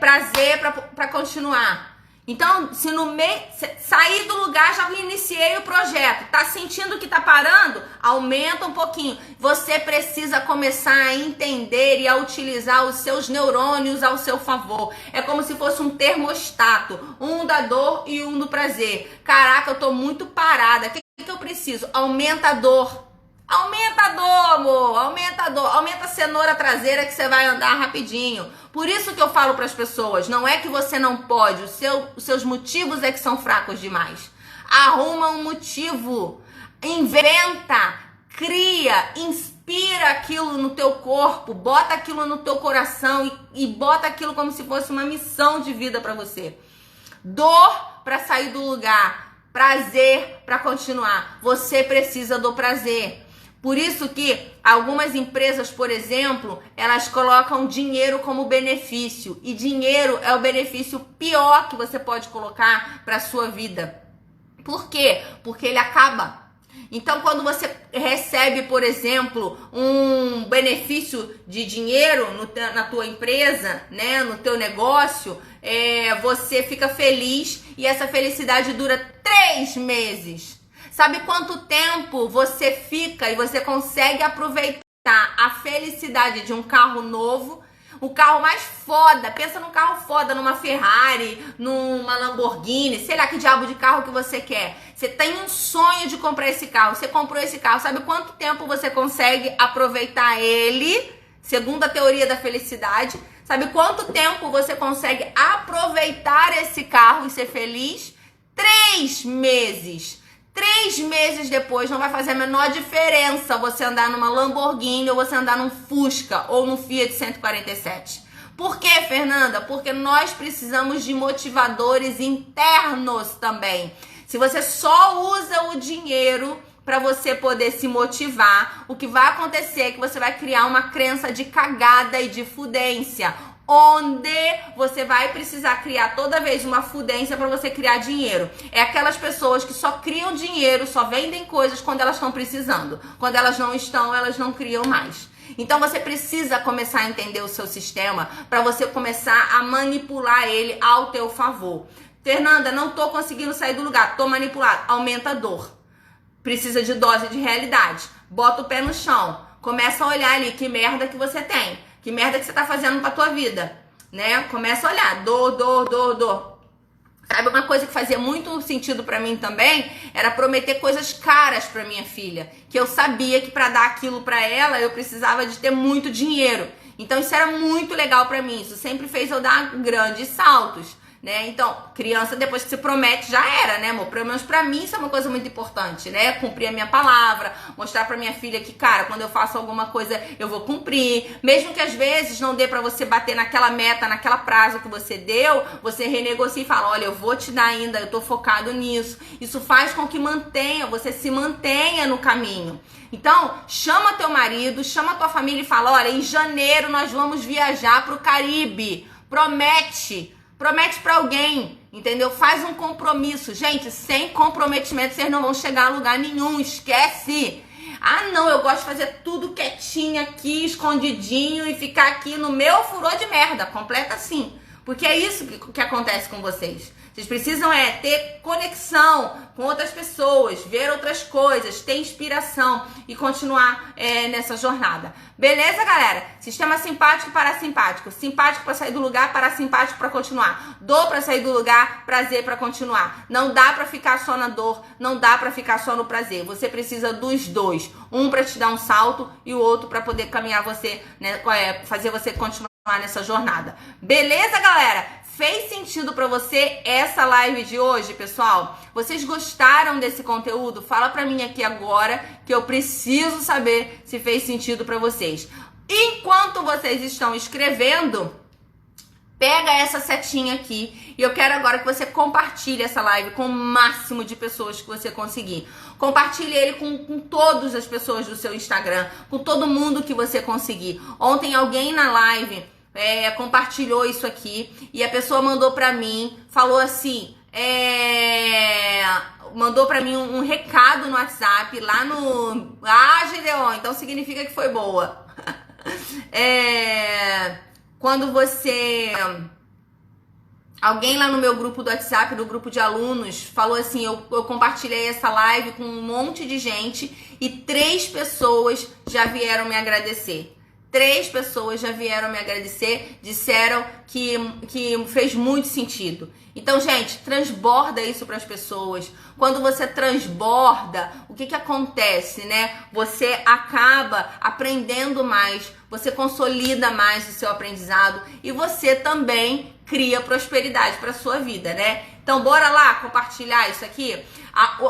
prazer pra continuar. Então, se no meio sair do lugar, já iniciei o projeto, tá sentindo que tá parando? Aumenta um pouquinho. Você precisa começar a entender e a utilizar os seus neurônios ao seu favor. É como se fosse um termostato, um da dor e um do prazer. Caraca, eu tô muito parada. O que eu preciso? Aumenta a dor. Aumenta a dor, amor, aumenta a dor, aumenta a cenoura traseira que você vai andar rapidinho. Por isso que eu falo para as pessoas, não é que você não pode, os seus motivos é que são fracos demais. Arruma um motivo, inventa, cria, inspira aquilo no teu corpo, bota aquilo no teu coração e bota aquilo como se fosse uma missão de vida para você. Dor para sair do lugar, prazer para continuar. Você precisa do prazer. Por isso que algumas empresas, por exemplo, elas colocam dinheiro como benefício. E dinheiro é o benefício pior que você pode colocar para a sua vida. Por quê? Porque ele acaba. Então, quando você recebe, por exemplo, um benefício de dinheiro na tua empresa, né, no teu negócio, você fica feliz e essa felicidade dura 3 meses. Sabe quanto tempo você fica e você consegue aproveitar a felicidade de um carro novo? O carro mais foda, pensa num carro foda, numa Ferrari, numa Lamborghini, sei lá que diabo de carro que você quer. Você tem um sonho de comprar esse carro, você comprou esse carro, sabe quanto tempo você consegue aproveitar ele? Segundo a teoria da felicidade, sabe quanto tempo você consegue aproveitar esse carro e ser feliz? 3 meses. 3 meses depois não vai fazer a menor diferença você andar numa Lamborghini ou você andar num Fusca ou num Fiat 147. Por quê, Fernanda? Porque nós precisamos de motivadores internos também. Se você só usa o dinheiro para você poder se motivar, o que vai acontecer é que você vai criar uma crença de cagada e de fudência, onde você vai precisar criar toda vez uma fudência para você criar dinheiro. É aquelas pessoas que só criam dinheiro, só vendem coisas quando elas estão precisando. Quando elas não estão, elas não criam mais. Então você precisa começar a entender o seu sistema para você começar a manipular ele ao teu favor. Fernanda, não tô conseguindo sair do lugar, tô manipulado. Aumenta a dor. Precisa de dose de realidade. Bota o pé no chão. Começa a olhar ali que merda que você tem. Que merda que você tá fazendo pra tua vida, né? Começa a olhar, dor. Sabe, uma coisa que fazia muito sentido pra mim também era prometer coisas caras pra minha filha. Que eu sabia que pra dar aquilo pra ela, eu precisava de ter muito dinheiro. Então isso era muito legal pra mim, isso sempre fez eu dar grandes saltos. né? Então, criança, depois que se promete, já era, né, amor? Pelo menos pra mim isso é uma coisa muito importante, né? Cumprir a minha palavra, mostrar pra minha filha que, cara, quando eu faço alguma coisa, eu vou cumprir. Mesmo que às vezes não dê pra você bater naquela meta, naquela prazo que você deu, você renegocia e fala, olha, eu vou te dar ainda, eu tô focado nisso. Isso faz com que você se mantenha no caminho. Então, chama teu marido, chama tua família e fala, olha, em janeiro nós vamos viajar pro Caribe. Promete pra alguém, entendeu? Faz um compromisso. Gente, sem comprometimento vocês não vão chegar a lugar nenhum, esquece. Ah, não, eu gosto de fazer tudo quietinho aqui, escondidinho e ficar aqui no meu furô de merda, completa assim. Porque é isso que acontece com vocês. Vocês precisam ter conexão com outras pessoas, ver outras coisas, ter inspiração e continuar nessa jornada. Beleza, galera? Sistema simpático e parasimpático. Simpático para sair do lugar, parasimpático para continuar. Dor para sair do lugar, prazer para continuar. Não dá para ficar só na dor, não dá para ficar só no prazer. Você precisa dos dois. Um para te dar um salto e o outro para poder caminhar você, né, fazer você continuar nessa jornada. Beleza, galera? Fez sentido pra você essa live de hoje, pessoal? Vocês gostaram desse conteúdo? Fala pra mim aqui agora que eu preciso saber se fez sentido pra vocês. Enquanto vocês estão escrevendo, pega essa setinha aqui e eu quero agora que você compartilhe essa live com o máximo de pessoas que você conseguir. Compartilhe ele com todas as pessoas do seu Instagram, com todo mundo que você conseguir. Ontem alguém na live compartilhou isso aqui e a pessoa mandou pra mim, falou assim, mandou pra mim um recado no WhatsApp lá no... Ah, Gideon, então significa que foi boa. Quando você... Alguém lá no meu grupo do WhatsApp, no grupo de alunos, falou assim, eu compartilhei essa live com um monte de gente e 3 pessoas já vieram me agradecer. 3 pessoas já vieram me agradecer, disseram que fez muito sentido. Então, gente, transborda isso para as pessoas. Quando você transborda, o que acontece, né? Você acaba aprendendo mais, você consolida mais o seu aprendizado e você também cria prosperidade para sua vida, né? Então, bora lá compartilhar isso aqui?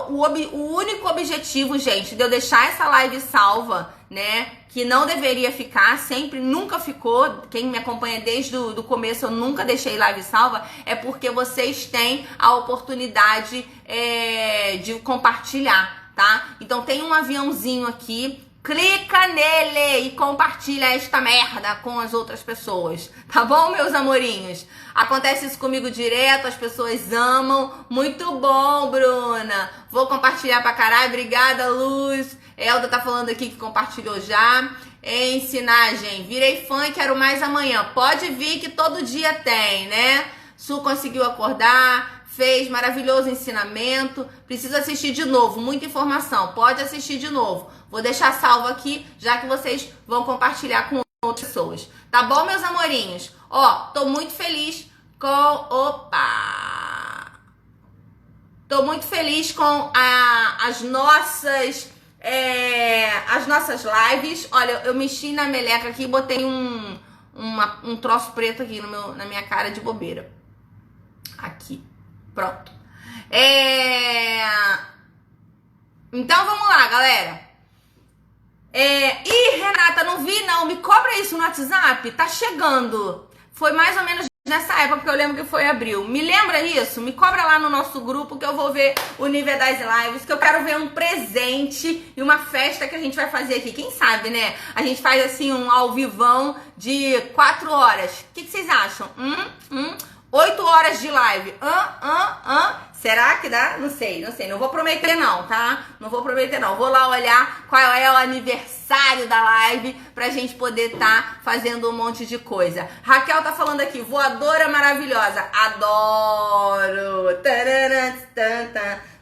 O único objetivo, gente, de eu deixar essa live salva, né, que não deveria ficar, sempre, nunca ficou, quem me acompanha desde o começo, eu nunca deixei live salva, é porque vocês têm a oportunidade de compartilhar, tá? Então tem um aviãozinho aqui, clica nele e compartilha esta merda com as outras pessoas, tá bom, meus amorinhos? Acontece isso comigo direto, as pessoas amam. Muito bom, Bruna. Vou compartilhar pra caralho. Obrigada, Luz. Elda tá falando aqui que compartilhou já. Ensinagem. Virei fã e quero mais amanhã. Pode vir que todo dia tem, né? Su conseguiu acordar. Fez maravilhoso ensinamento. Precisa assistir de novo. Muita informação. Pode assistir de novo. Vou deixar salvo aqui, já que vocês vão compartilhar com outras pessoas. Tá bom, meus amorinhos? Ó, tô muito feliz com... Opa! Tô muito feliz com as nossas lives. Olha, eu mexi na meleca aqui e botei um troço preto aqui na minha cara de bobeira. Aqui. Pronto. Então, vamos lá, galera. Ih, Renata, não vi não, me cobra isso no WhatsApp, tá chegando. Foi mais ou menos nessa época que eu lembro que foi abril. Me lembra isso? Me cobra lá no nosso grupo que eu vou ver o nível das lives, que eu quero ver um presente e uma festa que a gente vai fazer aqui. Quem sabe, né? A gente faz assim um ao vivão de 4 horas. O que vocês acham? 8 horas de live. Será que dá? Não sei. Não vou prometer não, tá? Não vou prometer não. Vou lá olhar qual é o aniversário da live pra gente poder tá fazendo um monte de coisa. Raquel tá falando aqui, voadora maravilhosa. Adoro.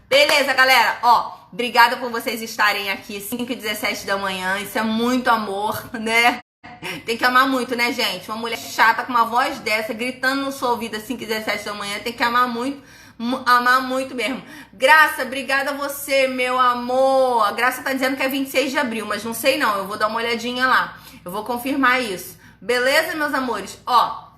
Beleza, galera. Ó, obrigada por vocês estarem aqui 5h17 da manhã. Isso é muito amor, né? Tem que amar muito, né, gente? Uma mulher chata com uma voz dessa, gritando no seu ouvido às 5h17 da manhã, tem que amar muito mesmo. Graça, obrigada a você, meu amor. A Graça tá dizendo que é 26 de abril, mas não sei não, eu vou dar uma olhadinha lá. Eu vou confirmar isso. Beleza, meus amores? Ó,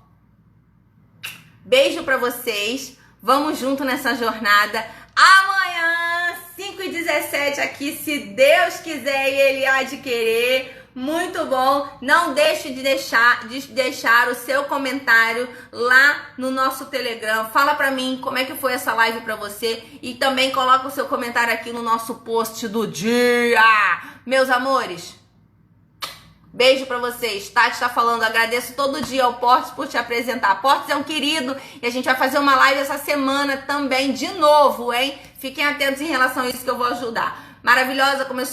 Beijo pra vocês. Vamos junto nessa jornada. Amanhã, 5h17 aqui, se Deus quiser e Ele há de querer. Muito bom. Não deixe de deixar o seu comentário lá no nosso Telegram. Fala pra mim como é que foi essa live pra você. E também coloca o seu comentário aqui no nosso post do dia. Meus amores, beijo pra vocês. Tati tá falando, agradeço todo dia ao Portes por te apresentar. Portes é um querido e a gente vai fazer uma live essa semana também de novo, hein? Fiquem atentos em relação a isso que eu vou ajudar. Maravilhosa, começou